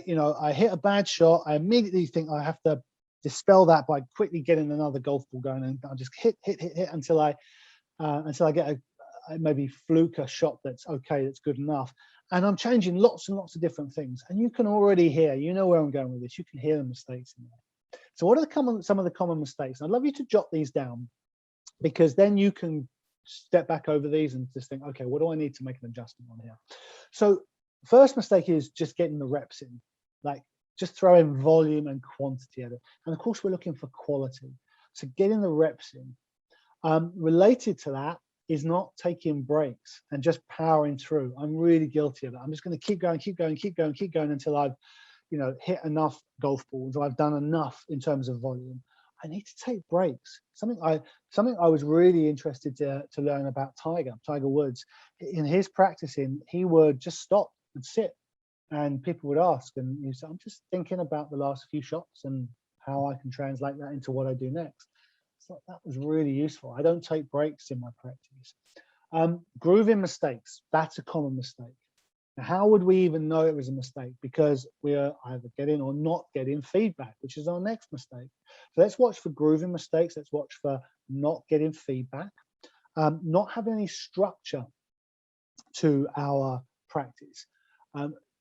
hit a bad shot. I immediately think I have to dispel that by quickly getting another golf ball going, and I'll just hit until I get a maybe fluke a shot that's okay, that's good enough. And I'm changing lots and lots of different things. And you can already hear, you know where I'm going with this. You can hear the mistakes in there. So what are some of the common mistakes? I'd love you to jot these down, because then you can step back over these and just think, okay, what do I need to make an adjustment on here? So first mistake is just getting the reps in, like just throwing volume and quantity at it. And of course, we're looking for quality. So getting the reps in. Related to that is not taking breaks and just powering through. I'm really guilty of that. I'm just going to keep going until I've, hit enough golf balls, or I've done enough in terms of volume. I need to take breaks. Something I was really interested to learn about Tiger Woods. In his practicing, he would just stop and sit, and people would ask, and he said, I'm just thinking about the last few shots and how I can translate that into what I do next. So that was really useful. I don't take breaks in my practice. Grooving mistakes, that's a common mistake. Now, how would we even know it was a mistake? Because we are either getting or not getting feedback, which is our next mistake. So let's watch for grooving mistakes. Let's watch for not getting feedback, not having any structure to our practice.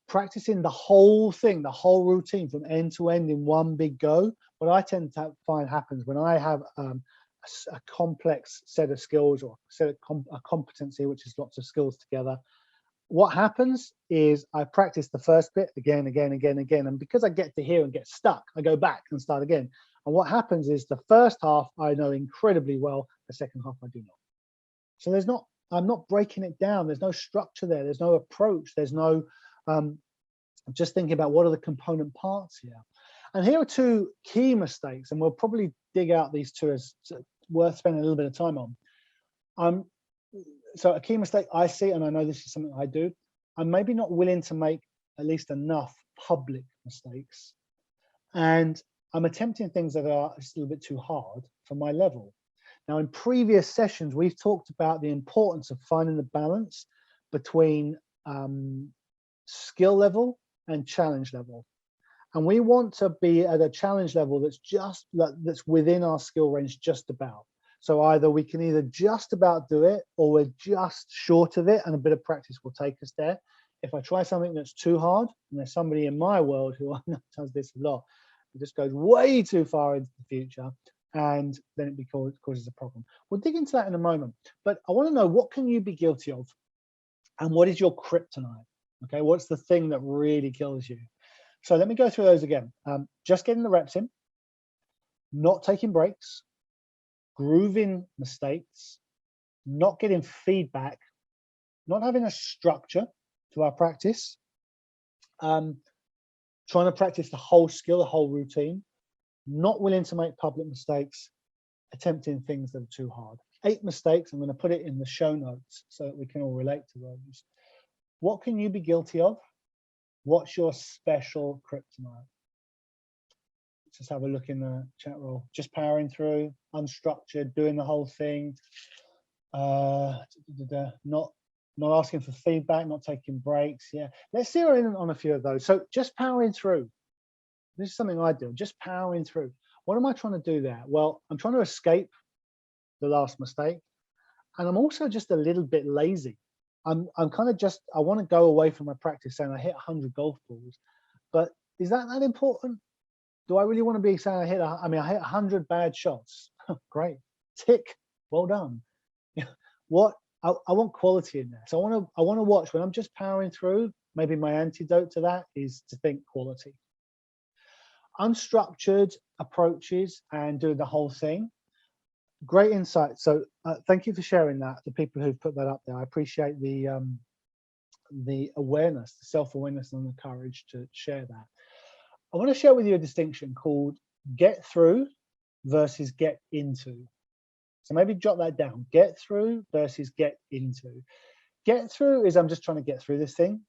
Practicing the whole thing, the whole routine from end to end in one big go. What I tend to find happens when I have a complex set of skills, or a competency, which is lots of skills together. What happens is I practice the first bit again. And because I get to here and get stuck, I go back and start again. And what happens is the first half I know incredibly well, the second half I do not. So I'm not breaking it down. There's no structure there. There's no approach. There's no, just thinking about what are the component parts here. And here are two key mistakes, and we'll probably dig out these two as worth spending a little bit of time on. So a key mistake I see, and I know this is something I do, I'm maybe not willing to make at least enough public mistakes. And I'm attempting things that are just a little bit too hard for my level. Now, in previous sessions, we've talked about the importance of finding the balance between skill level and challenge level. And we want to be at a challenge level that's within our skill range just about. So either we can either just about do it, or we're just short of it, and a bit of practice will take us there. If I try something that's too hard, and there's somebody in my world who I know does this a lot, it just goes way too far into the future, and then it causes a problem. We'll dig into that in a moment, but I want to know, what can you be guilty of, and what is your kryptonite? Okay, what's the thing that really kills you? So let me go through those again. Just getting the reps in, not taking breaks, grooving mistakes, not getting feedback, not having a structure to our practice, trying to practice the whole skill, the whole routine, not willing to make public mistakes, attempting things that are too hard. 8 mistakes. I'm going to put it in the show notes so that we can all relate to those. What can you be guilty of? What's your special kryptonite? Let's just have a look in the chat roll. Just powering through, unstructured, doing the whole thing, not asking for feedback, not taking breaks. Yeah, let's zero in on a few of those. So just powering through. This is something I do, just powering through. What am I trying to do there? Well, I'm trying to escape the last mistake, and I'm also just a little bit lazy. I'm kind of just, I want to go away from my practice saying I hit 100 golf balls, but is that important? Do I really want to be saying I hit 100 bad shots? Great, tick, well done. What I want quality in there. So I want to watch when I'm just powering through. Maybe my antidote to that is to think quality. Unstructured approaches and doing the whole thing. Great insight. So thank you for sharing that. The people who've put that up there, I appreciate the awareness, the self-awareness, and the courage to share that. I want to share with you a distinction called get through versus get into. So maybe jot that down. Get through versus get into. Get through is I'm just trying to get through this thing.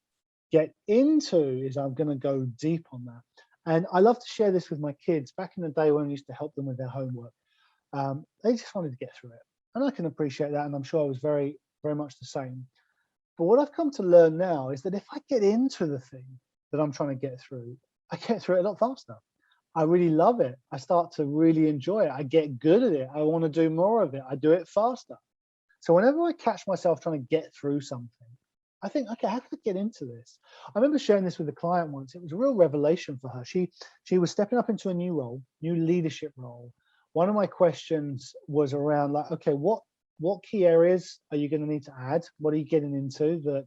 Get into is I'm going to go deep on that. And I love to share this with my kids. Back in the day when I used to help them with their homework, they just wanted to get through it. And I can appreciate that. And I'm sure I was very, very much the same. But what I've come to learn now is that if I get into the thing that I'm trying to get through, I get through it a lot faster. I really love it. I start to really enjoy it. I get good at it. I want to do more of it. I do it faster. So whenever I catch myself trying to get through something, I think, okay, how can I get into this? I remember sharing this with a client once. It was a real revelation for her. She was stepping up into a new role, new leadership role. One of my questions was around like, okay, what key areas are you going to need to add? What are you getting into that?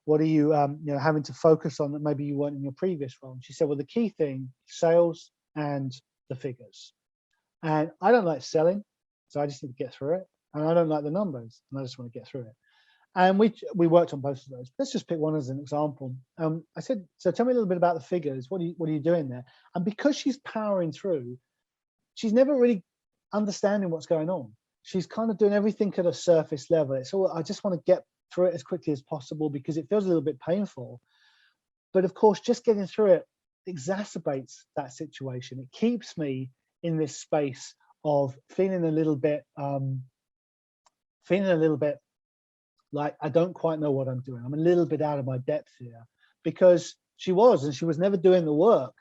What are you, having to focus on that maybe you weren't in your previous role? And she said, well, the key thing, sales and the figures. And I don't like selling, so I just need to get through it. And I don't like the numbers, and I just want to get through it. And we worked on both of those. Let's just pick one as an example. I said, so tell me a little bit about the figures. What are you doing there? And because she's powering through, she's never really understanding what's going on. She's kind of doing everything at a surface level. It's all, I just want to get through it as quickly as possible because it feels a little bit painful. But of course, just getting through it exacerbates that situation. It keeps me in this space of feeling a little bit like I don't quite know what I'm doing. I'm a little bit out of my depth here because she was never doing the work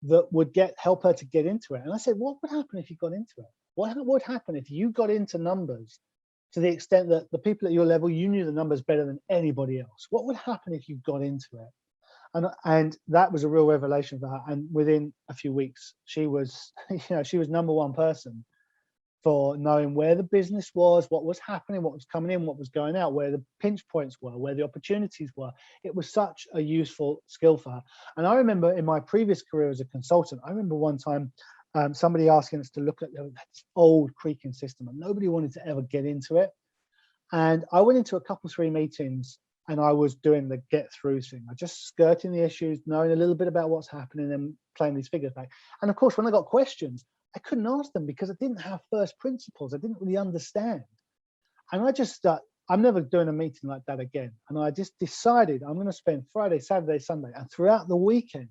that would help her to get into it. And I said, what would happen if you got into it? What would happen if you got into numbers to the extent that the people at your level, you knew the numbers better than anybody else? What would happen if you got into it? And that was a real revelation for her. And within a few weeks, she was, she was number one person for knowing where the business was, what was happening, what was coming in, what was going out, where the pinch points were, where the opportunities were. It was such a useful skill for her. And I remember in my previous career as a consultant, I remember one time somebody asking us to look at this old creaking system, and nobody wanted to ever get into it. And I went into a couple, 3 meetings, and I was doing the get through thing. I just skirting the issues, knowing a little bit about what's happening and playing these figures back. And of course, when I got questions, I couldn't ask them because I didn't have first principles. I didn't really understand. And I just, I'm never doing a meeting like that again. And I just decided I'm going to spend Friday, Saturday, Sunday, and throughout the weekend,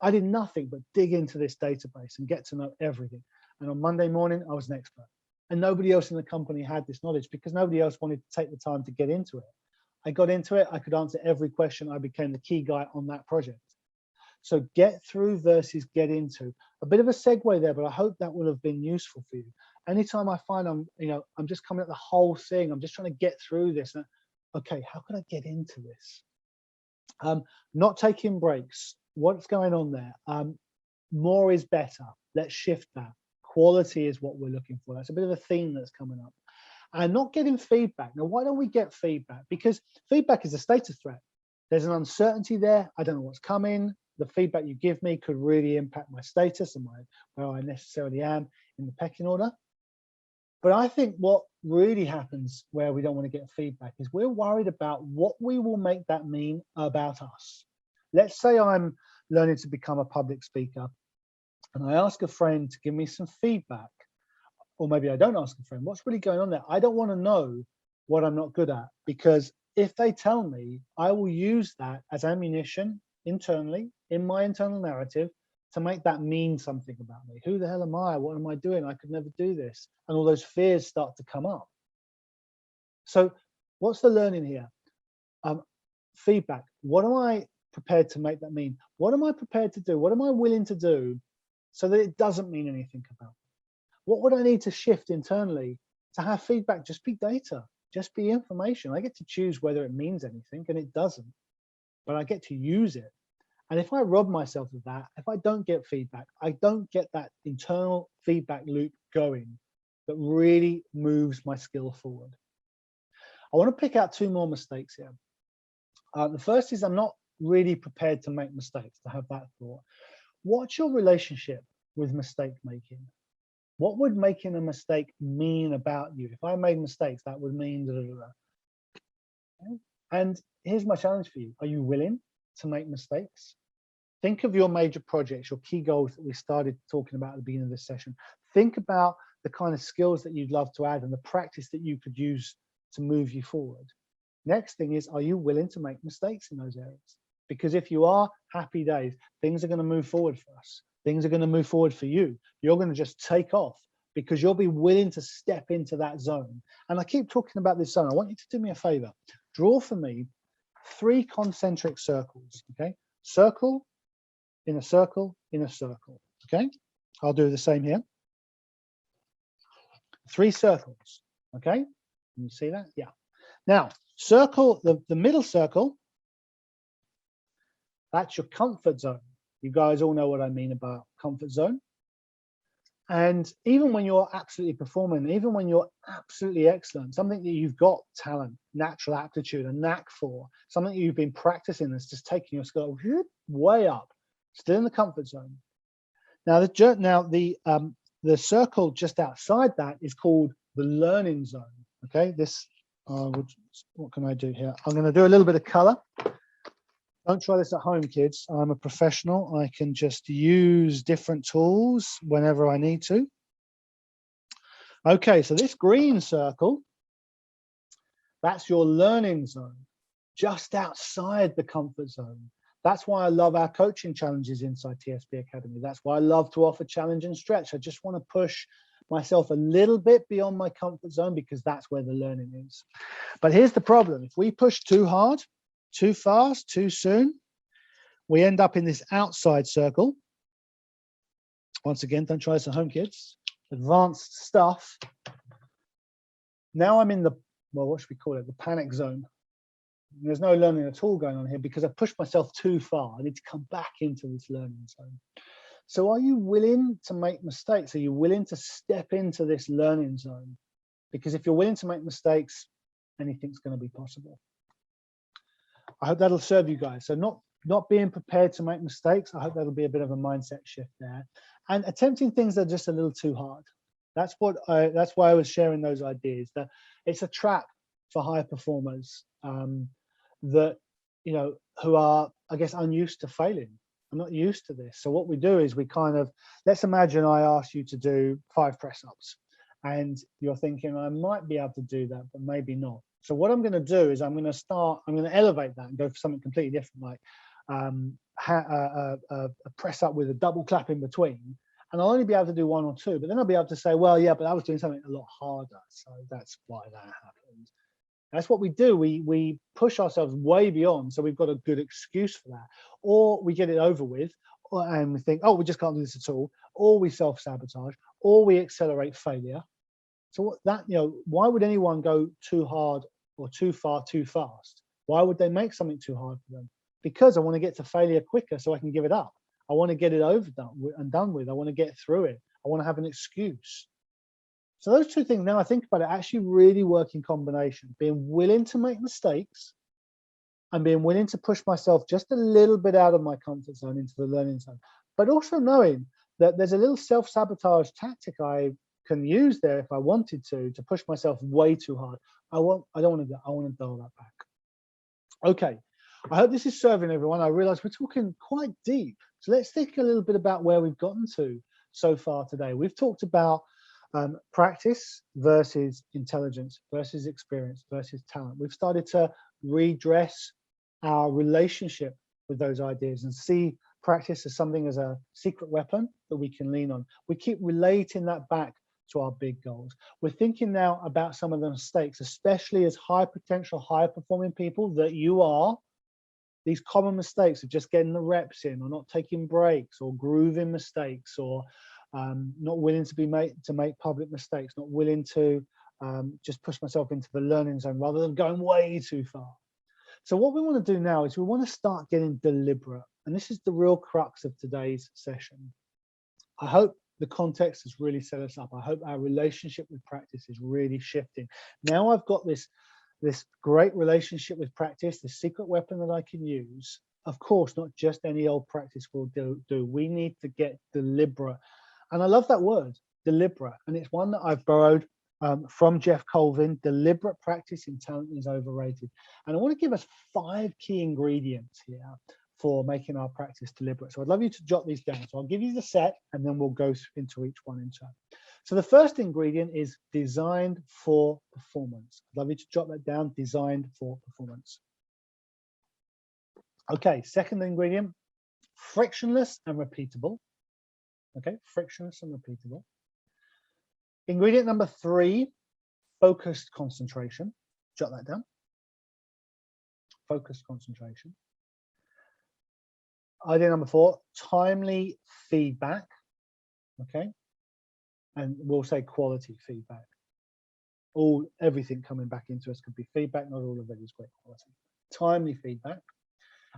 I did nothing but dig into this database and get to know everything. And on Monday morning, I was an expert. And nobody else in the company had this knowledge because nobody else wanted to take the time to get into it. I got into it, I could answer every question. I became the key guy on that project. So get through versus get into. A bit of a segue there, but I hope that will have been useful for you. Anytime I find I'm just coming at the whole thing, I'm just trying to get through this. Okay, how can I get into this? Not taking breaks. What's going on there? More is better. Let's shift that. Quality is what we're looking for. That's a bit of a theme that's coming up. And not getting feedback. Now, why don't we get feedback? Because feedback is a status threat. There's an uncertainty there. I don't know what's coming. The feedback you give me could really impact my status and where I necessarily am in the pecking order. But I think what really happens where we don't want to get feedback is we're worried about what we will make that mean about us. Let's say I'm learning to become a public speaker and I ask a friend to give me some feedback, or maybe I don't ask a friend. What's really going on there? I don't want to know what I'm not good at, because if they tell me, I will use that as ammunition internally in my internal narrative to make that mean something about me. Who the hell am I? What am I doing? I could never do this. And all those fears start to come up. So what's the learning here? Feedback. What am I prepared to make that mean? What am I prepared to do? What am I willing to do so that it doesn't mean anything about me? What would I need to shift internally to have feedback just be data, just be information? I get to choose whether it means anything, and it doesn't, but I get to use it. And if I rob myself of that, if I don't get feedback, I don't get that internal feedback loop going that really moves my skill forward. I want to pick out two more mistakes here. The first is I'm not really prepared to make mistakes, to have that thought. What's your relationship with mistake making? What would making a mistake mean about you? If I made mistakes, that would mean da, da, da, da. And here's my challenge for you. Are you willing to make mistakes? Think of your major projects, your key goals that we started talking about at the beginning of this session. Think about the kind of skills that you'd love to add and the practice that you could use to move you forward. Next thing is, are you willing to make mistakes in those areas? Because if you are, happy days, things are going to move forward for us. Things are going to move forward for you. You're going to just take off because you'll be willing to step into that zone. And I keep talking about this zone. I want you to do me a favor. Draw for me 3 concentric circles, okay? Circle, in a circle, in a circle, okay? I'll do the same here. 3 circles, okay? Can you see that? Yeah. Now, circle, the middle circle, that's your comfort zone. You guys all know what I mean about comfort zone. And even when you're absolutely performing, even when you're absolutely excellent, something that you've got talent, natural aptitude, a knack for, something that you've been practicing that's just taking your skill way up, still in the comfort zone. Now, the circle just outside that is called the learning zone. Okay, this, what can I do here? I'm going to do a little bit of color. Don't try this at home, kids. I'm a professional. I can just use different tools whenever I need to. Okay, so this green circle, that's your learning zone, just outside the comfort zone. That's why I love our coaching challenges inside TSB Academy. That's why I love to offer challenge and stretch. I just want to push myself a little bit beyond my comfort zone because that's where the learning is. But here's the problem. If we push too hard, too fast, too soon, we end up in this outside circle. Once again, don't try this at home, kids. Advanced stuff. Now I'm in the, well, what should we call it? The panic zone. There's no learning at all going on here because I've pushed myself too far. I need to come back into this learning zone. So are you willing to make mistakes? Are you willing to step into this learning zone? Because if you're willing to make mistakes, anything's going to be possible. I hope that'll serve you guys. So not being prepared to make mistakes. I hope that'll be a bit of a mindset shift there. And attempting things that are just a little too hard. That's why I was sharing those ideas. That it's a trap for high performers that, you know, who are, I guess, unused to failing. I'm not used to this. So what we do is we kind of, let's imagine I ask you to do 5 press-ups and you're thinking, I might be able to do that, but maybe not. So what I'm going to do is I'm going to elevate that and go for something completely different, like a press up with a double clap in between. And I'll only be able to do 1 or 2, but then I'll be able to say, well, yeah, but I was doing something a lot harder. So that's why that happened. That's what we do. We push ourselves way beyond, so we've got a good excuse for that. Or we get it over with, and we think, oh, we just can't do this at all. Or we self-sabotage, or we accelerate failure. So why would anyone go too hard or too far too fast? Why would they make something too hard for them? Because I want to get to failure quicker so I can give it up. I want to get it over and done with. I want to get through it. I want to have an excuse. So those two things, now I think about it, actually really work in combination. Being willing to make mistakes and being willing to push myself just a little bit out of my comfort zone into the learning zone. But also knowing that there's a little self-sabotage tactic I can use there if I wanted to push myself way too hard. I don't want to. I want to dial that back. Okay, I hope this is serving everyone. I realize we're talking quite deep, so let's think a little bit about where we've gotten to so far today. We've talked about practice versus intelligence versus experience versus talent. We've started to redress our relationship with those ideas and see practice as something as a secret weapon that we can lean on. We keep relating that back to our big goals. We're thinking now about some of the mistakes, especially as high potential, high performing people that you are. These common mistakes of just getting the reps in, or not taking breaks, or grooving mistakes, or not willing to make public mistakes, not willing to just push myself into the learning zone rather than going way too far. So what we want to do now is we want to start getting deliberate. And this is the real crux of today's session. I hope the context has really set us up. I hope our relationship with practice is really shifting. Now I've got this great relationship with practice, this secret weapon that I can use. Of course, not just any old practice will do. We need to get deliberate. And I love that word, deliberate. And it's one that I've borrowed from Jeff Colvin. Deliberate practice in talent is overrated. And I want to give us 5 key ingredients here for making our practice deliberate. So I'd love you to jot these down. So I'll give you the set and then we'll go into each one in turn. So the first ingredient is designed for performance. I'd love you to jot that down, designed for performance. Okay, second ingredient, frictionless and repeatable. Okay, frictionless and repeatable. Ingredient number 3, focused concentration. Jot that down. Focused concentration. Idea number 4, timely feedback. Okay, and we'll say quality feedback. Everything coming back into us could be feedback. Not all of it is great quality. Timely feedback.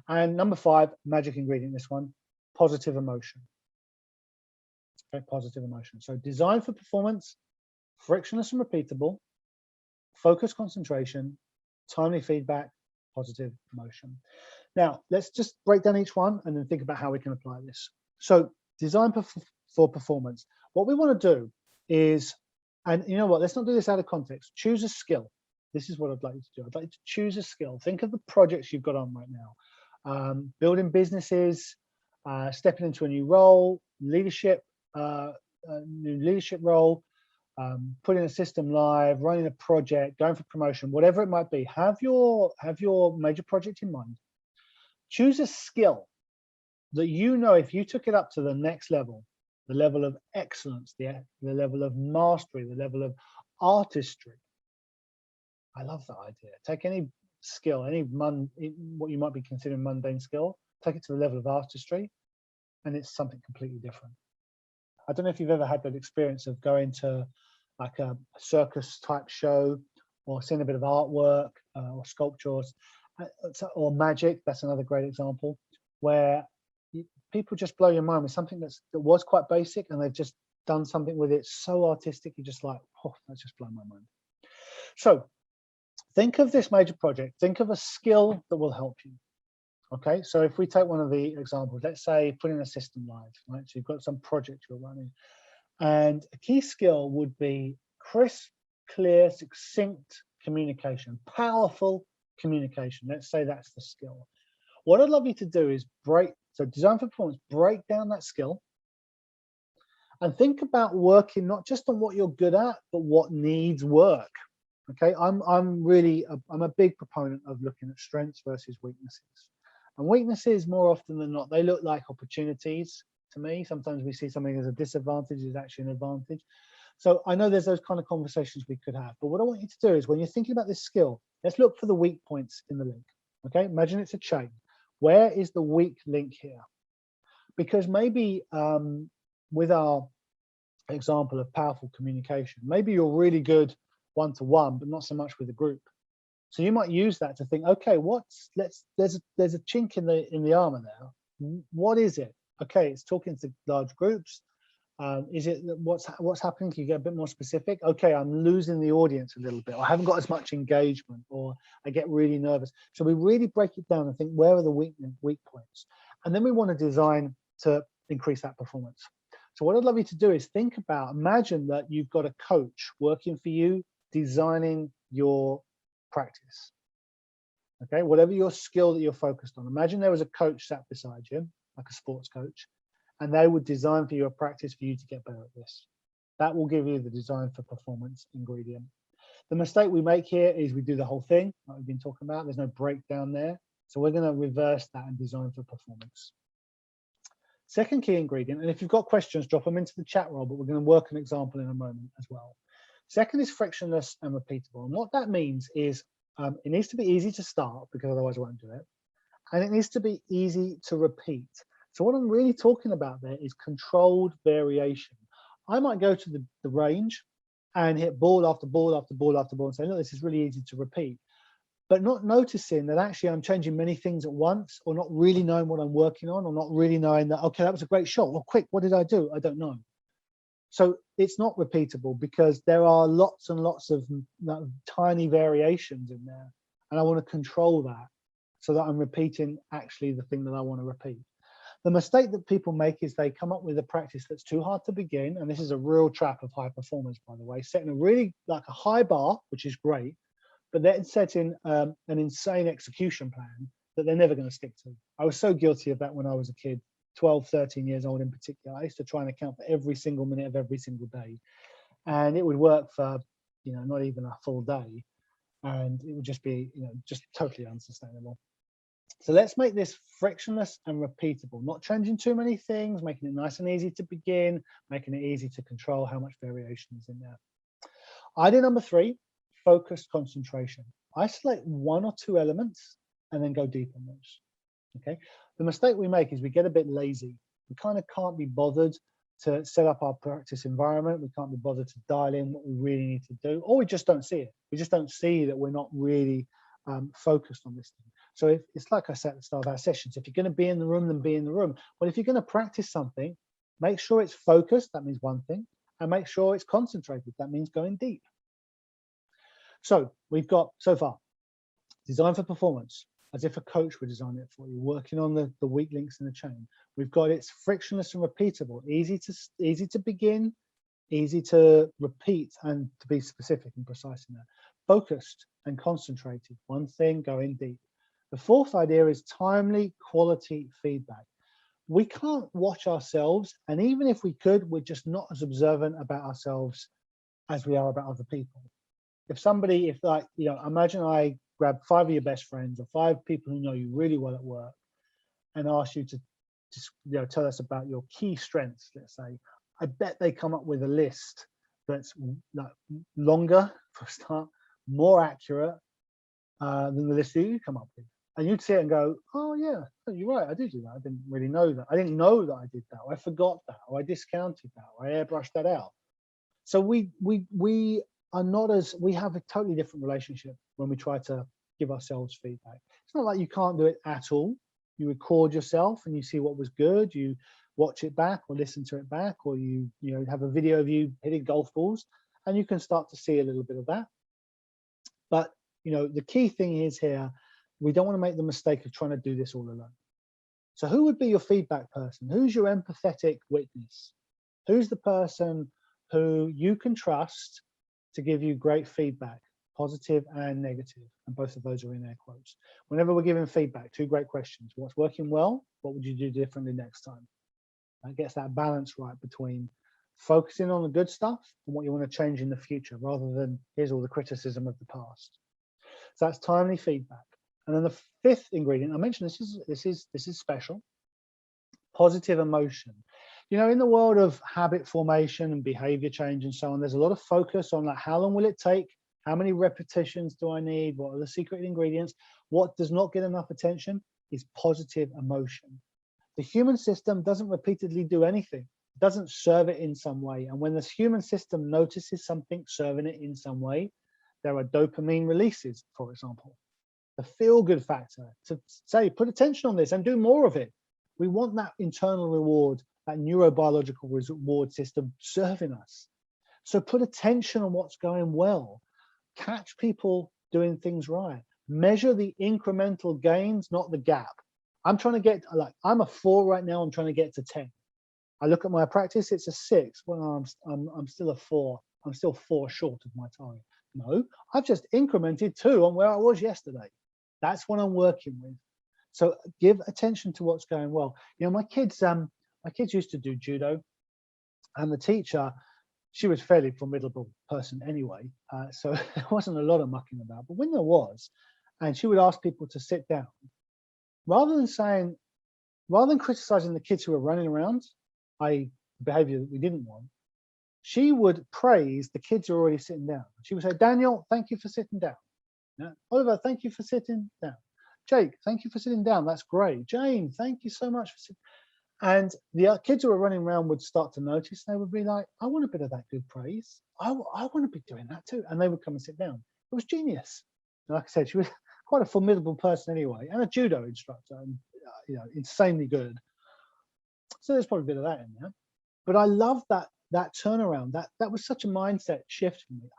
And number 5, magic ingredient. This one, positive emotion. Okay, positive emotion. So design for performance, frictionless and repeatable, focused concentration, timely feedback, positive emotion. Now, let's just break down each one and then think about how we can apply this. So design for performance. What we want to do is, and you know what, let's not do this out of context. Choose a skill. This is what I'd like you to do. I'd like you to choose a skill. Think of the projects you've got on right now. Building businesses, stepping into a new role, leadership, new leadership role, putting a system live, running a project, going for promotion, whatever it might be. Have your major project in mind. Choose a skill that you know if you took it up to the next level, the level of excellence, the level of mastery, the level of artistry. I love that idea. Take any skill, what you might be considering mundane skill, take it to the level of artistry, and it's something completely different. I don't know if you've ever had that experience of going to like a circus type show, or seeing a bit of artwork or sculptures, or magic. That's another great example where people just blow your mind with something that was quite basic, and they've just done something with it so artistic. You're just like, oh, that's just blown my mind. So think of this major project. Think of a skill that will help you. Okay, so if we take one of the examples, let's say putting a system live, right? So you've got some project you're running, and a key skill would be crisp, clear, succinct communication, powerful communication. Let's say that's the skill. What I'd love you to do is design for performance, break down that skill and think about working not just on what you're good at, but what needs work. Okay, I'm a big proponent of looking at strengths versus weaknesses. And weaknesses, more often than not, they look like opportunities to me. Sometimes we see something as a disadvantage is actually an advantage. So I know there's those kind of conversations we could have, but what I want you to do is when you're thinking about this skill, let's look for the weak points in the link. Okay, imagine it's a chain. Where is the weak link here? Because maybe with our example of powerful communication, maybe you're really good one-to-one, but not so much with a group. So you might use that to think, okay, there's a chink in the armor there. What is it? Okay, it's talking to large groups. Is it what's happening? Can you get a bit more specific? Okay, I'm losing the audience a little bit, or I haven't got as much engagement, or I get really nervous. So we really break it down and think, where are the weak points? And then we want to design to increase that performance. So what I'd love you to do is think about, imagine that you've got a coach working for you, designing your practice. Okay, whatever your skill that you're focused on. Imagine there was a coach sat beside you, like a sports coach, and they would design for you a practice for you to get better at this. That will give you the design for performance ingredient. The mistake we make here is we do the whole thing, like we've been talking about. There's no breakdown there. So we're going to reverse that and design for performance. Second key ingredient, and if you've got questions, drop them into the chat roll, but we're going to work an example in a moment as well. Second is frictionless and repeatable. And what that means is it needs to be easy to start, because otherwise I won't do it. And it needs to be easy to repeat. So what I'm really talking about there is controlled variation. I might go to the range and hit ball after ball after ball after ball and say, look, this is really easy to repeat. But not noticing that actually I'm changing many things at once, or not really knowing what I'm working on, or not really knowing that, okay, that was a great shot. Well, quick, what did I do? I don't know. So it's not repeatable because there are lots and lots of tiny variations in there. And I want to control that so that I'm repeating actually the thing that I want to repeat. The mistake that people make is they come up with a practice that's too hard to begin. And this is a real trap of high performers, by the way, setting a really like a high bar, which is great, but then setting an insane execution plan that they're never going to stick to. I was so guilty of that when I was a kid, 12, 13 years old in particular. I used to try and account for every single minute of every single day. And it would work for, not even a full day. And it would just be, just totally unsustainable. So let's make this frictionless and repeatable, not changing too many things, making it nice and easy to begin, making it easy to control how much variation is in there. Idea number 3, focused concentration. Isolate one or two elements and then go deep on those. Okay. The mistake we make is we get a bit lazy. We kind of can't be bothered to set up our practice environment. We can't be bothered to dial in what we really need to do, or we just don't see it. We just don't see that we're not really focused on this thing. So if it's like I said at the start of our sessions, if you're going to be in the room, then be in the room. Well, if you're going to practice something, make sure it's focused. That means one thing. And make sure it's concentrated. That means going deep. So we've got so far design for performance, as if a coach would design it for you, working on the weak links in the chain. We've got it's frictionless and repeatable, easy to begin, easy to repeat, and to be specific and precise in that. Focused and concentrated, one thing, going deep. The fourth idea is timely quality feedback. We can't watch ourselves, and even if we could, we're just not as observant about ourselves as we are about other people. If imagine I grab 5 of your best friends or 5 people who know you really well at work and ask you to just tell us about your key strengths, let's say. I bet they come up with a list that's longer for a start, more accurate than the list that you come up with. And you'd see it and go, oh yeah, you're right, I do that. I didn't really know that. I didn't know that I did that, or I forgot that, or I discounted that, or I airbrushed that out. So we have a totally different relationship when we try to give ourselves feedback. It's not like you can't do it at all. You record yourself and you see what was good, you watch it back or listen to it back, or you have a video of you hitting golf balls, and you can start to see a little bit of that. But the key thing is here, we don't want to make the mistake of trying to do this all alone. So who would be your feedback person? Who's your empathetic witness? Who's the person who you can trust to give you great feedback, positive and negative? And both of those are in air quotes. Whenever we're giving feedback, 2 great questions. What's working well? What would you do differently next time? That gets that balance right between focusing on the good stuff and what you want to change in the future, rather than here's all the criticism of the past. So that's timely feedback. And then the 5th ingredient, I mentioned this is special, positive emotion. You know, in the world of habit formation and behavior change and so on, there's a lot of focus on like, how long will it take? How many repetitions do I need? What are the secret ingredients? What does not get enough attention is positive emotion. The human system doesn't repeatedly do anything, doesn't serve it in some way. And when this human system notices something serving it in some way, there are dopamine releases, for example. The feel-good factor to say, put attention on this and do more of it. We want that internal reward, that neurobiological reward system serving us. So put attention on what's going well. Catch people doing things right. Measure the incremental gains, not the gap. I'm trying to get, like, I'm a 4 right now. I'm trying to get to 10. I look at my practice, it's a 6. Well, I'm still a 4. I'm still 4 short of my target. No, I've just incremented 2 on where I was yesterday. That's what I'm working with. So give attention to what's going well. You know, my kids used to do judo, and the teacher, she was a fairly formidable person anyway. So there wasn't a lot of mucking about. But when there was, and she would ask people to sit down, rather than criticizing the kids who were running around, i.e. behavior that we didn't want, she would praise the kids who were already sitting down. She would say, Daniel, thank you for sitting down. Yeah. Oliver, thank you for sitting down. Jake, thank you for sitting down. That's great. Jane, thank you so much for sitting. And the kids who were running around would start to notice. They would be like, I want a bit of that good praise. I want to be doing that too. And they would come and sit down. It was genius. And like I said, she was quite a formidable person anyway, and a judo instructor, and you know, insanely good. So there's probably a bit of that in there. But I love that turnaround. That was such a mindset shift for me.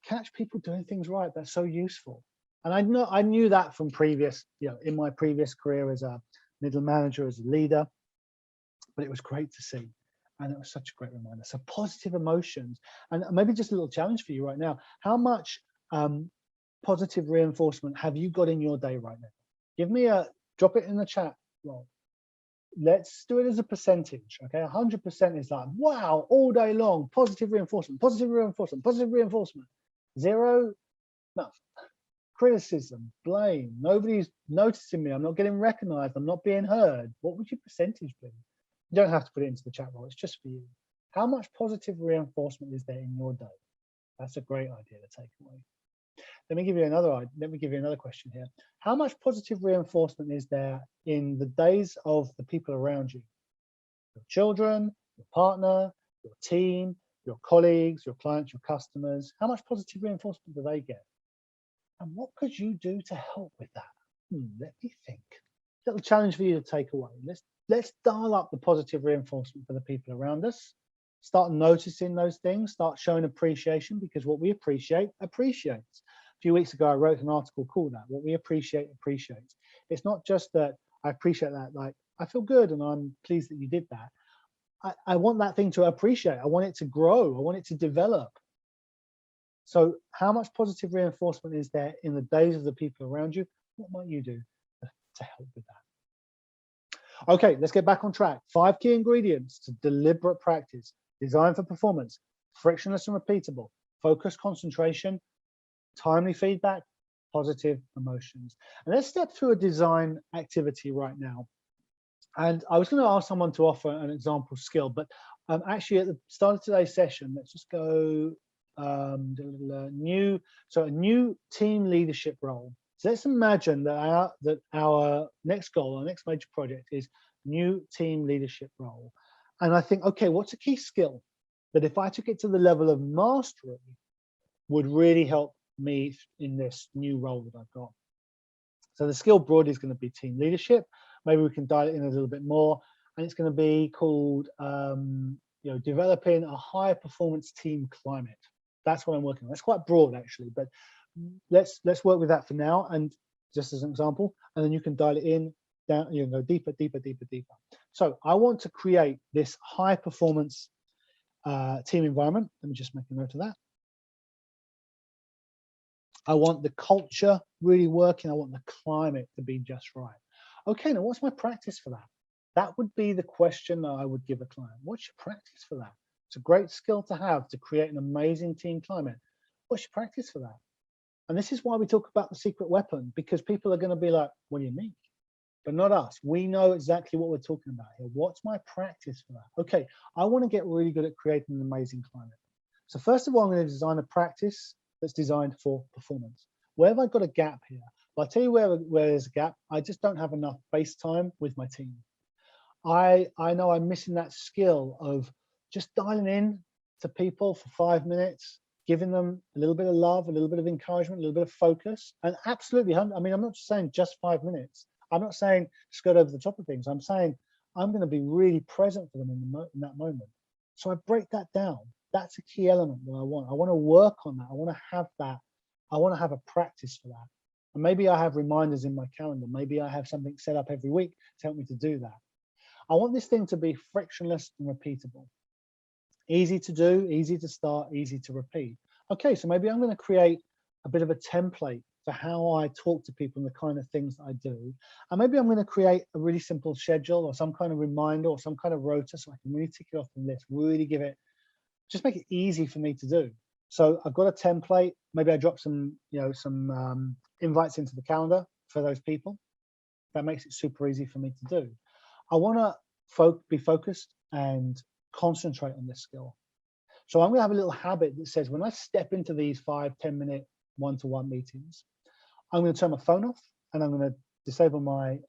Catch people doing things right. That's so useful. And I knew that from previous, you know, in my previous career as a middle manager, as a leader. But it was great to see, and it was such a great reminder. So positive emotions, and maybe just a little challenge for you right now. How much positive reinforcement have you got in your day right now? Give me drop it in the chat. Well, let's do it as a percentage. Okay, 100% is like, wow, all day long, positive reinforcement, positive reinforcement, positive reinforcement. 0, no. Criticism, blame, nobody's noticing me, I'm not getting recognized, I'm not being heard. What would your percentage be? You don't have to put it into the chat roll, it's just for you. How much positive reinforcement is there in your day? That's a great idea to take away. Let me give you another question here. How much positive reinforcement is there in the days of the people around you? Your children, your partner, your team, your colleagues, your clients, your customers. How much positive reinforcement do they get? And what could you do to help with that? Let me think. Little challenge for you to take away. Let's dial up the positive reinforcement for the people around us. Start noticing those things. Start showing appreciation, because what we appreciate appreciates. A few weeks ago, I wrote an article called that. What we appreciate appreciates. It's not just that I appreciate that, like, I feel good and I'm pleased that you did that. I want that thing to appreciate. I want it to grow. I want it to develop. So how much positive reinforcement is there in the days of the people around you? What might you do to help with that? Okay, let's get back on track. 5 key ingredients to deliberate practice: design for performance, frictionless and repeatable, focus, concentration, timely feedback, positive emotions. And let's step through a design activity right now. And I was going to ask someone to offer an example skill, but actually at the start of today's session, let's just go a new team leadership role. So let's imagine that our next goal, our next major project, is new team leadership role. And I think, okay, what's a key skill that if I took it to the level of mastery would really help me in this new role that I've got? So the skill broadly is going to be team leadership. Maybe we can dial it in a little bit more, and it's going to be called developing a high performance team climate. That's what I'm working on. That's quite broad actually, but let's work with that for now, and just as an example, and then you can dial it in, down, you can go deeper. So I want to create this high performance team environment. Let me just make a note of that. I want the culture really working. I want the climate to be just right. Okay, now what's my practice for that? That would be the question that I would give a client. What's your practice for that? It's a great skill to have to create an amazing team climate. What's your practice for that? And this is why we talk about the secret weapon, because people are going to be like, what do you mean? but not us. We know exactly what we're talking about here. What's my practice for that? Okay, I want to get really good at creating an amazing climate. So first of all, I'm going to design a practice that's designed for performance. Where have I got a gap here? Well, I'll tell you where there's a gap. I just don't have enough face time with my team. I know I'm missing that skill of just dialing in to people for 5 minutes, giving them a little bit of love, a little bit of encouragement, a little bit of focus. And absolutely, I mean, I'm not just saying just 5 minutes. I'm not saying skirt over the top of things. I'm saying I'm going to be really present for them in that moment. So I break that down. That's a key element that I want. I want to work on that. I want to have that. I want to have a practice for that. And maybe I have reminders in my calendar. Maybe I have something set up every week to help me to do that. I want this thing to be frictionless and repeatable. Easy to do, easy to start, easy to repeat. Okay, so maybe I'm going to create a bit of a template for how I talk to people and the kind of things that I do. And maybe I'm going to create a really simple schedule or some kind of reminder or some kind of rota so I can really tick it off the list, really give it, just make it easy for me to do. So I've got a template. Maybe I drop some, some invites into the calendar for those people. That makes it super easy for me to do. I want to be focused and concentrate on this skill. So I'm going to have a little habit that says when I step into these 5-10 minute one-to-one meetings, I'm going to turn my phone off and I'm going to disable my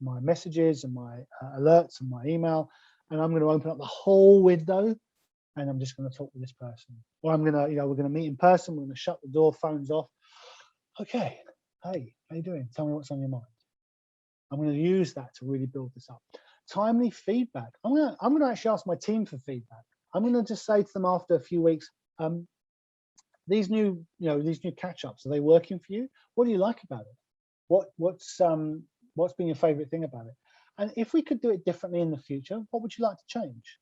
my messages and my alerts and my email, and I'm going to open up the whole window and I'm just going to talk with this person. Or I'm going to, we're going to meet in person. We're going to shut the door, phones off. Okay, hey, how you doing? Tell me what's on your mind. I'm going to use that to really build this up. Timely feedback. I'm going to actually ask my team for feedback. I'm going to just say to them after a few weeks, these new catch-ups, are they working for you? What do you like about it? What's been your favorite thing about it? And if we could do it differently in the future, what would you like to change?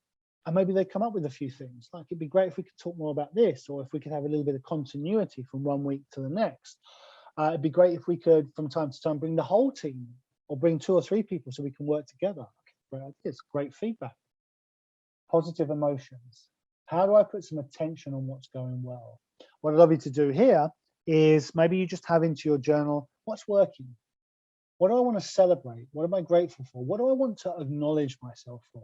And maybe they come up with a few things. Like, it'd be great if we could talk more about this, or if we could have a little bit of continuity from one week to the next. It'd be great if we could, from time to time, bring the whole team or bring 2 or 3 people so we can work together. Great ideas, great feedback. Positive emotions. How do I put some attention on what's going well? What I'd love you to do here is maybe you just have into your journal, what's working? What do I want to celebrate? What am I grateful for? What do I want to acknowledge myself for?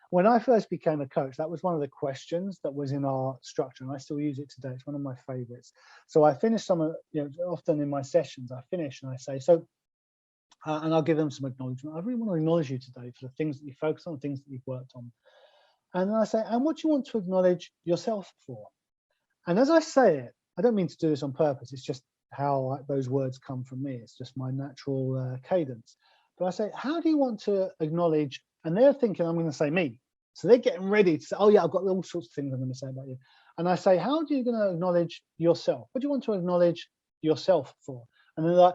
When I first became a coach, that was one of the questions that was in our structure, and I still use it today. It's one of my favorites. So I finish often in my sessions, I finish and I say, and I'll give them some acknowledgement. I really want to acknowledge you today for the things that you focus on, things that you've worked on. And then I say, and what do you want to acknowledge yourself for? And as I say it, I don't mean to do this on purpose. It's just how those words come from me. It's just my natural cadence. But I say, how do you want to acknowledge? And they're thinking I'm going to say me. So they're getting ready to say, oh yeah, I've got all sorts of things I'm going to say about you. And I say, how are you going to acknowledge yourself? What do you want to acknowledge yourself for? And they're like,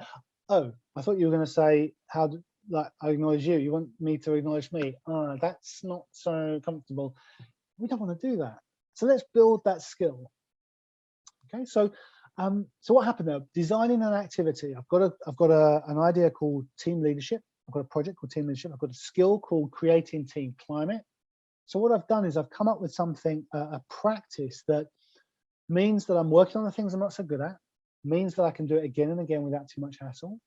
oh, I thought you were going to say, I acknowledge you. You want me to acknowledge me? Oh, that's not so comfortable. We don't want to do that. So let's build that skill. Okay, so what happened there? Designing an activity. I've got an idea called team leadership. I've got a project called team leadership. I've got a skill called creating team climate. So what I've done is I've come up with something, a practice that means that I'm working on the things I'm not so good at, means that I can do it again and again without too much hassle,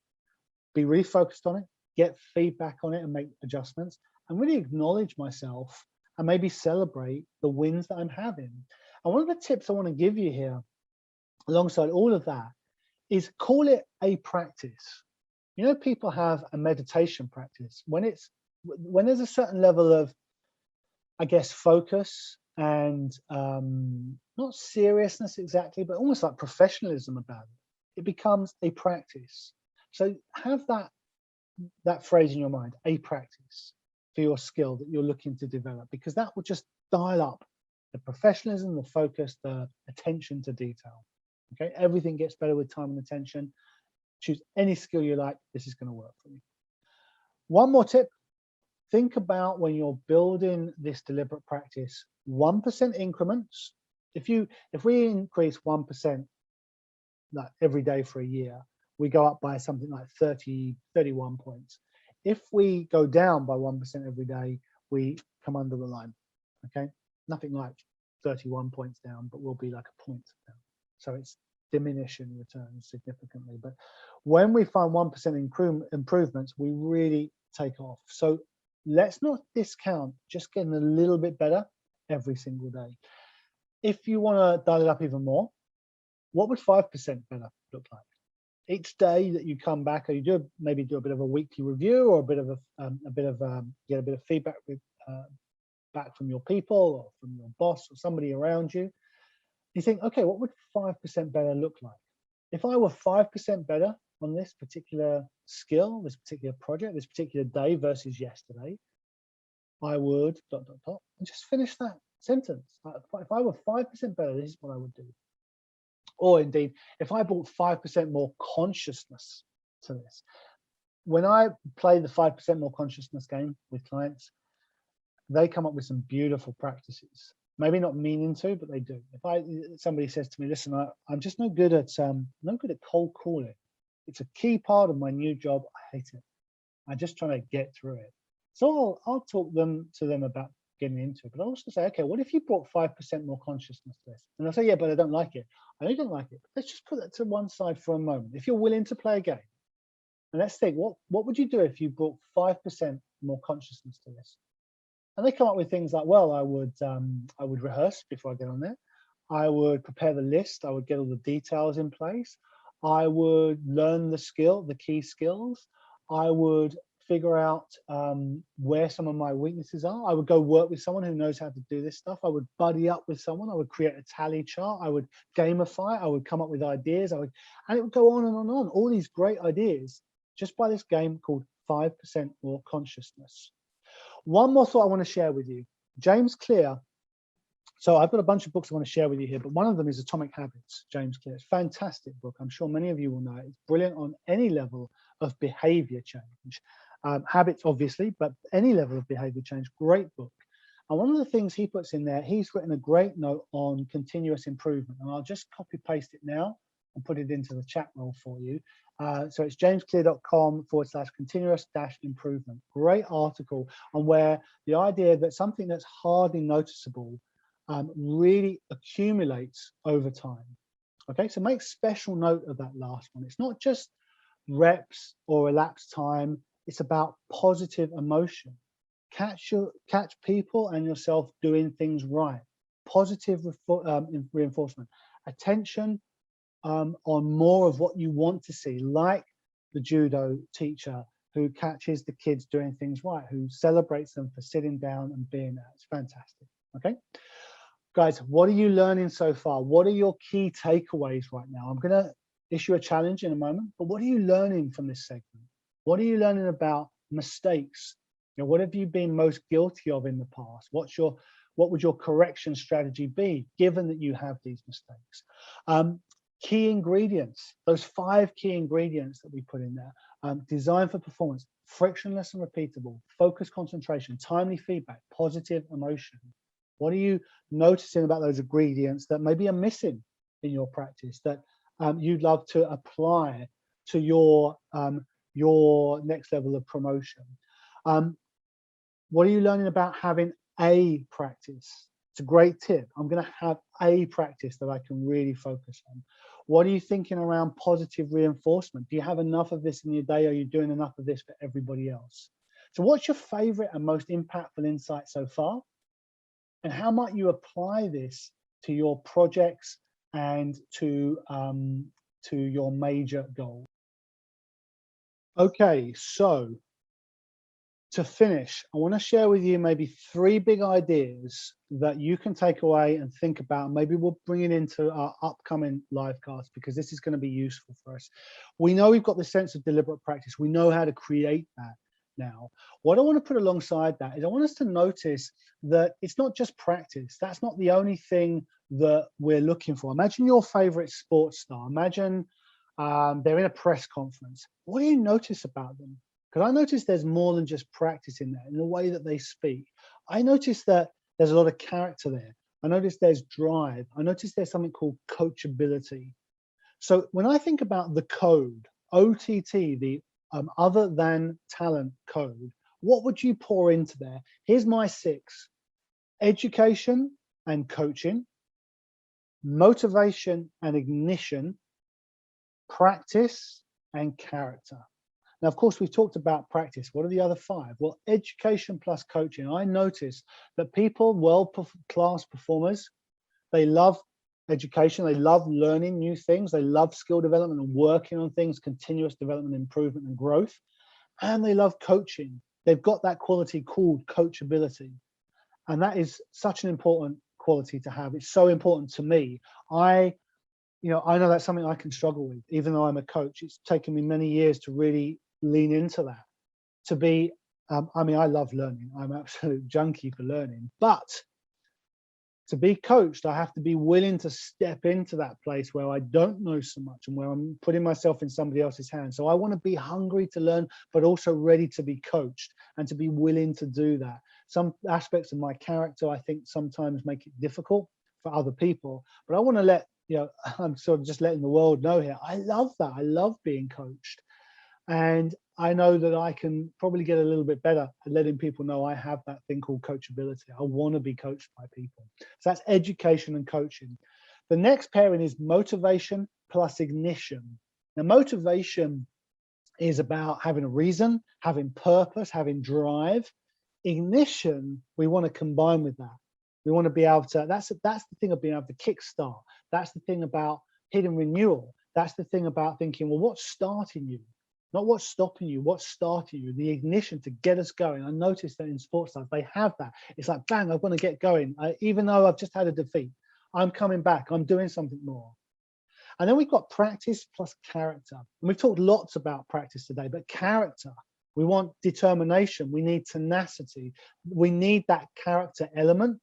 be really focused on it, get feedback on it and make adjustments, and really acknowledge myself and maybe celebrate the wins that I'm having. And one of the tips I want to give you here, alongside all of that, is call it a practice. People have a meditation practice. When there's a certain level of, I guess, focus and not seriousness exactly, but almost like professionalism about it, it becomes a practice. So have that phrase in your mind, a practice, for your skill that you're looking to develop, because that will just dial up the professionalism, the focus, the attention to detail. Okay, everything gets better with time and attention. Choose any skill you like. This is going to work for you. One more tip. Think about when you're building this deliberate practice, 1% increments. If we increase 1% like every day for a year, we go up by something like 31 points. If we go down by 1% every day, we come under the line. Okay, nothing like 31 points down, but we'll be like a point down. So it's diminish in returns significantly. But when we find 1% improvements, we really take off. So let's not discount just getting a little bit better every single day. If you want to dial it up even more, what would 5% better look like? Each day that you come back, or you do maybe do a bit of a weekly review, or a bit of get a bit of feedback back from your people or from your boss or somebody around you. You think, okay, what would 5% better look like? If I were 5% better on this particular skill, this particular project, this particular day versus yesterday, I would ... and just finish that sentence. If I were 5% better, this is what I would do. Or indeed, if I brought 5% more consciousness to this. When I play the 5% more consciousness game with clients, they come up with some beautiful practices. Maybe not meaning to, but they do. If somebody says to me, listen, I'm just no good at cold calling. It's a key part of my new job. I hate it. I'm just trying to get through it. So I'll talk to them about getting into it. But I'll also say, okay, what if you brought 5% more consciousness to this? And they'll say, yeah, but I don't like it. I know you don't like it. But let's just put that to one side for a moment. If you're willing to play a game, and let's think, what would you do if you brought 5% more consciousness to this? And they come up with things like, well, I would rehearse before I get on there. I would prepare the list. I would get all the details in place. I would learn the key skills. I would figure out where some of my weaknesses are. I would go work with someone who knows how to do this stuff. I would buddy up with someone. I would create a tally chart. I would gamify. I would come up with ideas. And it would go on and on and on. All these great ideas just by this game called 5% more consciousness. One more thought I want to share with you. James Clear. So I've got a bunch of books I want to share with you here, but one of them is Atomic Habits, James Clear. It's a fantastic book. I'm sure many of you will know it. It's brilliant on any level of behavior change. Habits, obviously, but any level of behavior change, great book. And one of the things he puts in there, he's written a great note on continuous improvement. And I'll just copy paste it now and put it into the chat roll for you. So it's jamesclear.com/continuous-improvement. Great article on where the idea that something that's hardly noticeable really accumulates over time. Okay, so make special note of that last one. It's not just reps or elapsed time. It's about positive emotion. Catch people and yourself doing things right. Positive reinforcement. Attention on more of what you want to see, like the judo teacher who catches the kids doing things right, who celebrates them for sitting down and being there. It's fantastic. Okay, guys, what are you learning so far? What are your key takeaways right now? I'm going to issue a challenge in a moment, but what are you learning from this segment? What are you learning about mistakes? You know, what have you been most guilty of in the past? What would your correction strategy be, given that you have these mistakes? Key ingredients, those 5 key ingredients that we put in there. Design for performance, frictionless and repeatable, focus, concentration, timely feedback, positive emotion. What are you noticing about those ingredients that maybe are missing in your practice that you'd love to apply to your next level of promotion? What are you learning about having a practice? It's a great tip. I'm going to have a practice that I can really focus on. What are you thinking around positive reinforcement? Do you have enough of this in your day? Are you doing enough of this for everybody else? So what's your favorite and most impactful insight so far? And how might you apply this to your projects and to your major goals? Okay, so to finish, I want to share with you maybe 3 big ideas that you can take away and think about. Maybe we'll bring it into our upcoming live cast because this is going to be useful for us. We know we've got the sense of deliberate practice. We know how to create that now. What I want to put alongside that is I want us to notice that it's not just practice. That's not the only thing that we're looking for. Imagine your favorite sports star. Imagine they're in a press conference. What do you notice about them? Because I notice there's more than just practice in there, in the way that they speak. I notice that there's a lot of character there. I notice there's drive. I notice there's something called coachability. So when I think about the code, OTT, the other than talent code, what would you pour into there? Here's my 6. Education and coaching, motivation and ignition, practice and character. Now, of course, we've talked about practice. What are the other 5? Well, education plus coaching. I notice that people, world-class performers, they love education, they love learning new things, they love skill development and working on things, continuous development, improvement and growth, and they love coaching. They've got that quality called coachability. And that is such an important quality to have. It's so important to me. I know that's something I can struggle with, even though I'm a coach. It's taken me many years to really lean into that, to be, I mean, I love learning. I'm an absolute junkie for learning, but to be coached, I have to be willing to step into that place where I don't know so much and where I'm putting myself in somebody else's hands. So I want to be hungry to learn, but also ready to be coached and to be willing to do that. Some aspects of my character, I think, sometimes make it difficult for other people, but I want to let, I'm sort of just letting the world know here, I love that. I love being coached. And I know that I can probably get a little bit better at letting people know I have that thing called coachability. I want to be coached by people. So that's education and coaching. The next pairing is motivation plus ignition. Now, motivation is about having a reason, having purpose, having drive. Ignition, we want to combine with that. We want to be able to, that's the thing of being able to kickstart. That's the thing about hidden renewal. That's the thing about thinking, well, what's starting you? Not what's stopping you, what's starting you, the ignition to get us going. I noticed that in sports stars, they have that. It's like, bang, I want to get going. Even though I've just had a defeat, I'm coming back, I'm doing something more. And then we've got practice plus character. And we've talked lots about practice today, but character, we want determination, we need tenacity, we need that character element,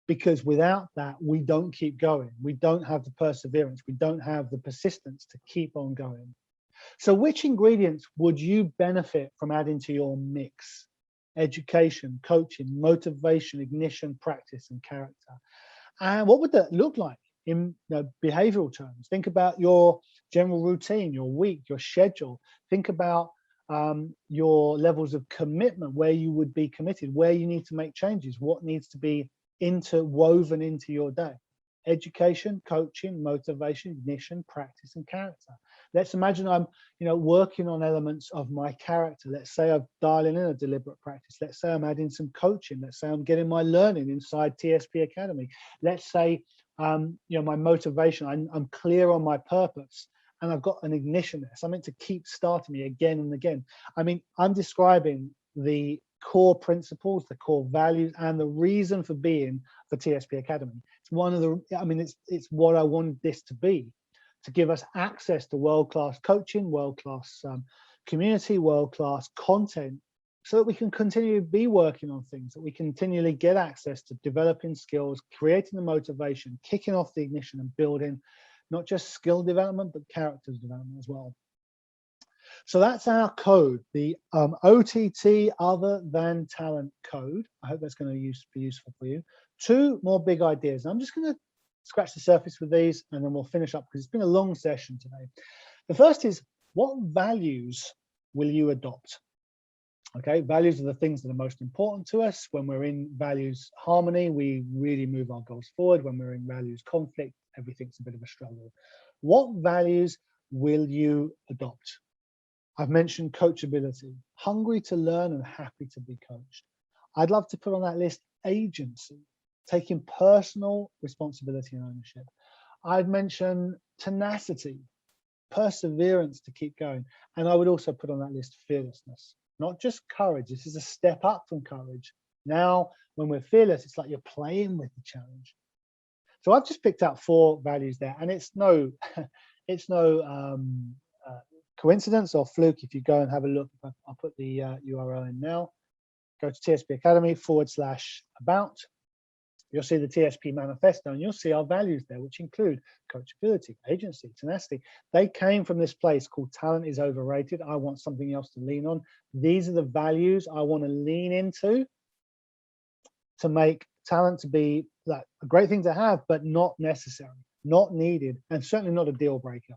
because without that, we don't keep going. We don't have the perseverance, we don't have the persistence to keep on going. So which ingredients would you benefit from adding to your mix? Education, coaching, motivation, ignition, practice, and character. And what would that look like in behavioral terms? Think about your general routine, your week, your schedule. Think about your levels of commitment, where you would be committed, where you need to make changes, what needs to be woven into your day. Education, coaching, motivation, ignition, practice, and character. Let's imagine I'm, working on elements of my character. Let's say I'm dialing in a deliberate practice. Let's say I'm adding some coaching. Let's say I'm getting my learning inside TSP Academy. Let's say, my motivation, I'm clear on my purpose, and I've got an ignition there, something to keep starting me again and again. I mean, I'm describing the core principles, the core values, and the reason for being for TSP Academy. It's one of the, it's what I wanted this to be, to give us access to world-class coaching, world-class community, world-class content, so that we can continue to be working on things, that we continually get access to developing skills, creating the motivation, kicking off the ignition, and building not just skill development, but character development as well. So that's our code, the OTT other than talent code. I hope that's going to be useful for you. 2 more big ideas. I'm just going to scratch the surface with these, and then we'll finish up, because it's been a long session today. The first is, what values will you adopt? Okay, values are the things that are most important to us. When we're in values harmony, we really move our goals forward. When we're in values conflict, everything's a bit of a struggle. What values will you adopt? I've mentioned coachability, hungry to learn and happy to be coached. I'd love to put on that list agency, taking personal responsibility and ownership. I'd mention tenacity, perseverance to keep going. And I would also put on that list fearlessness, not just courage. This is a step up from courage. Now, when we're fearless, it's like you're playing with the challenge. So I've just picked out 4 values there, and it's no coincidence or fluke if you go and have a look. I'll put the URL in now. Go to TSP Academy /about. You'll see the TSP manifesto, and you'll see our values there, which include coachability, agency, tenacity. They came from this place called talent is overrated. I want something else to lean on. These are the values I want to lean into to make talent to be like a great thing to have, but not necessary, not needed, and certainly not a deal breaker,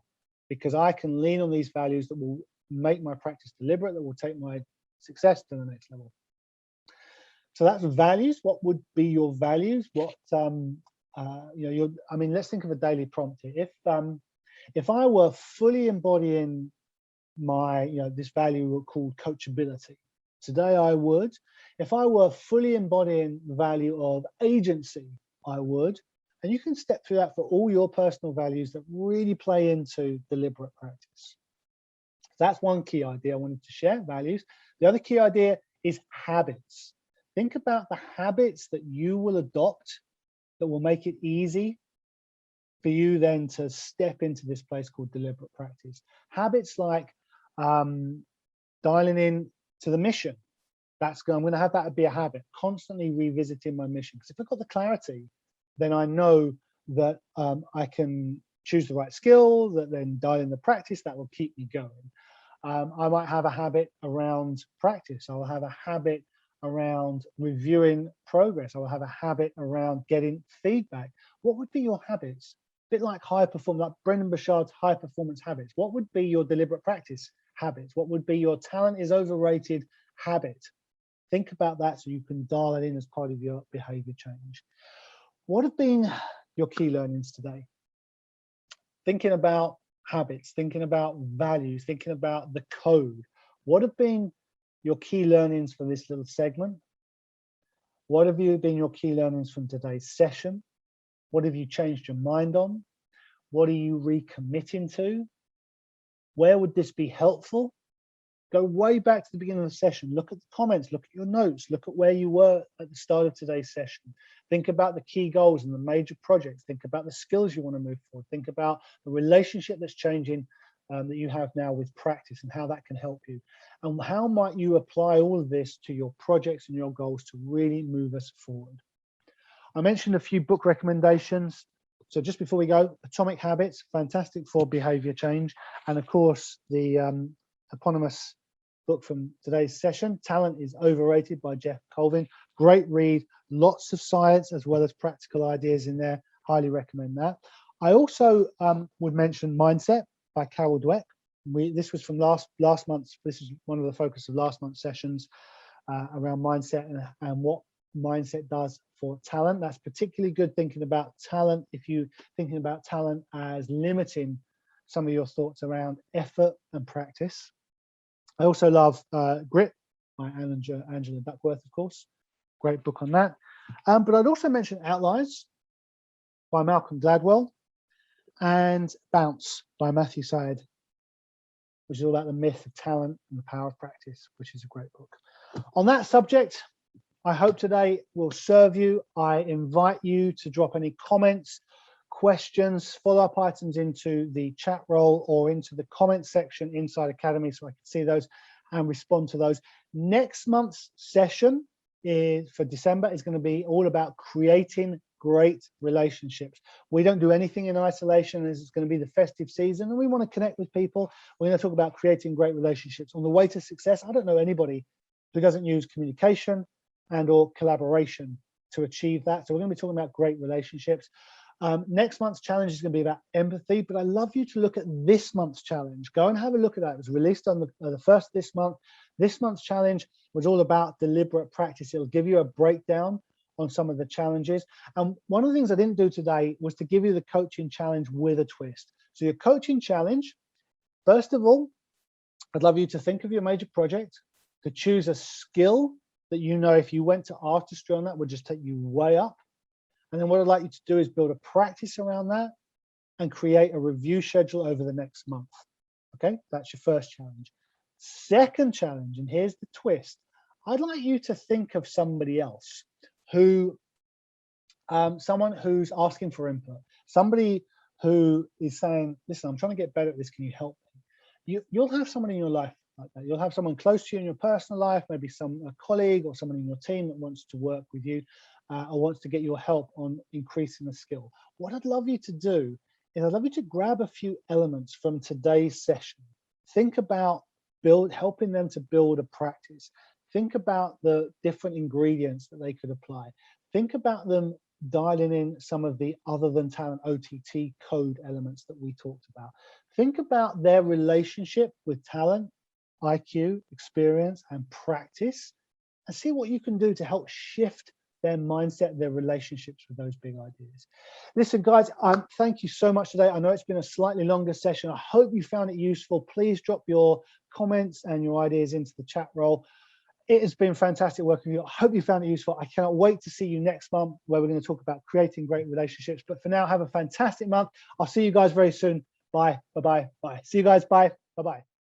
because I can lean on these values that will make my practice deliberate, that will take my success to the next level. So that's values. What would be your values? What I mean, let's think of a daily prompt here. If I were fully embodying my, this value called coachability, today I would. If I were fully embodying the value of agency, I would. And you can step through that for all your personal values that really play into deliberate practice. That's one key idea I wanted to share, values. The other key idea is habits. Think about the habits that you will adopt that will make it easy for you then to step into this place called deliberate practice. Habits like dialing in to the mission. I'm going to have that be a habit, constantly revisiting my mission. Because if I've got the clarity, then I know that I can choose the right skill, that then dial in the practice that will keep me going. I might have a habit around practice. I will have a habit around reviewing progress. I will have a habit around getting feedback. What would be your habits? A bit like like Brendan Burchard's high performance habits. What would be your deliberate practice habits? What would be your talent is overrated habit? Think about that so you can dial it in as part of your behavior change. What have been your key learnings today? Thinking about habits, thinking about values, thinking about the code. What have been your key learnings for this little segment? What have been your key learnings from today's session? What have you changed your mind on? What are you recommitting to? Where would this be helpful? Go way back to the beginning of the session. Look at the comments, look at your notes, look at where you were at the start of today's session. Think about the key goals and the major projects. Think about the skills you want to move forward. Think about the relationship that's changing that you have now with practice and how that can help you. And how might you apply all of this to your projects and your goals to really move us forward? I mentioned a few book recommendations. So just before we go, Atomic Habits, fantastic for behavior change. And of course, the eponymous book from today's session, Talent is Overrated by Jeff Colvin. Great read, lots of science as well as practical ideas in there. Highly recommend that. I also would mention Mindset by Carol Dweck. This was from last month's, this is one of the focus of last month's sessions around mindset and what mindset does for talent. That's particularly good thinking about talent if you're thinking about talent as limiting some of your thoughts around effort and practice. I also love Grit by Angela Duckworth, of course. Great book on that. But I'd also mention Outliers by Malcolm Gladwell and Bounce by Matthew Syed, which is all about the myth of talent and the power of practice, which is a great book. On that subject, I hope today will serve you. I invite you to drop any comments, questions, follow-up items into the chat roll or into the comment section inside Academy so I can see those and respond to those. Next month's session for December is going to be all about creating great relationships. We don't do anything in isolation as it's going to be the festive season and we want to connect with people. We're going to talk about creating great relationships. On the way to success, I don't know anybody who doesn't use communication and or collaboration to achieve that. So we're going to be talking about great relationships. Next month's challenge is going to be about empathy, but I love you to look at this month's challenge. Go and have a look at that. It was released on the first this month. This month's challenge was all about deliberate practice. It'll give you a breakdown on some of the challenges. And one of the things I didn't do today was to give you the coaching challenge with a twist. So your coaching challenge, first of all, I'd love you to think of your major project, to choose a skill that you know if you went to ARTISTRY on that would just take you way up. And then what I'd like you to do is build a practice around that and create a review schedule over the next month. Okay, that's your first challenge. Second challenge, and here's the twist. I'd like you to think of somebody else who, someone who's asking for input, somebody who is saying, listen, I'm trying to get better at this, can you help me? You'll have someone in your life like that. You'll have someone close to you in your personal life, maybe a colleague or someone in your team that wants to work with you or wants to get your help on increasing the skill. What I'd love you to do is I'd love you to grab a few elements from today's session. Think about helping them to build a practice. Think about the different ingredients that they could apply. Think about them dialing in some of the other than talent OTT code elements that we talked about. Think about their relationship with talent, IQ, experience, and practice, and see what you can do to help shift their mindset, their relationships with those big ideas. Listen, guys, thank you so much today. I know it's been a slightly longer session. I hope you found it useful. Please drop your comments and your ideas into the chat roll. It has been fantastic working with you. I hope you found it useful. I cannot wait to see you next month, where we're going to talk about creating great relationships. But for now, have a fantastic month. I'll see you guys very soon. Bye. Bye-bye. Bye. See you guys. Bye. Bye-bye.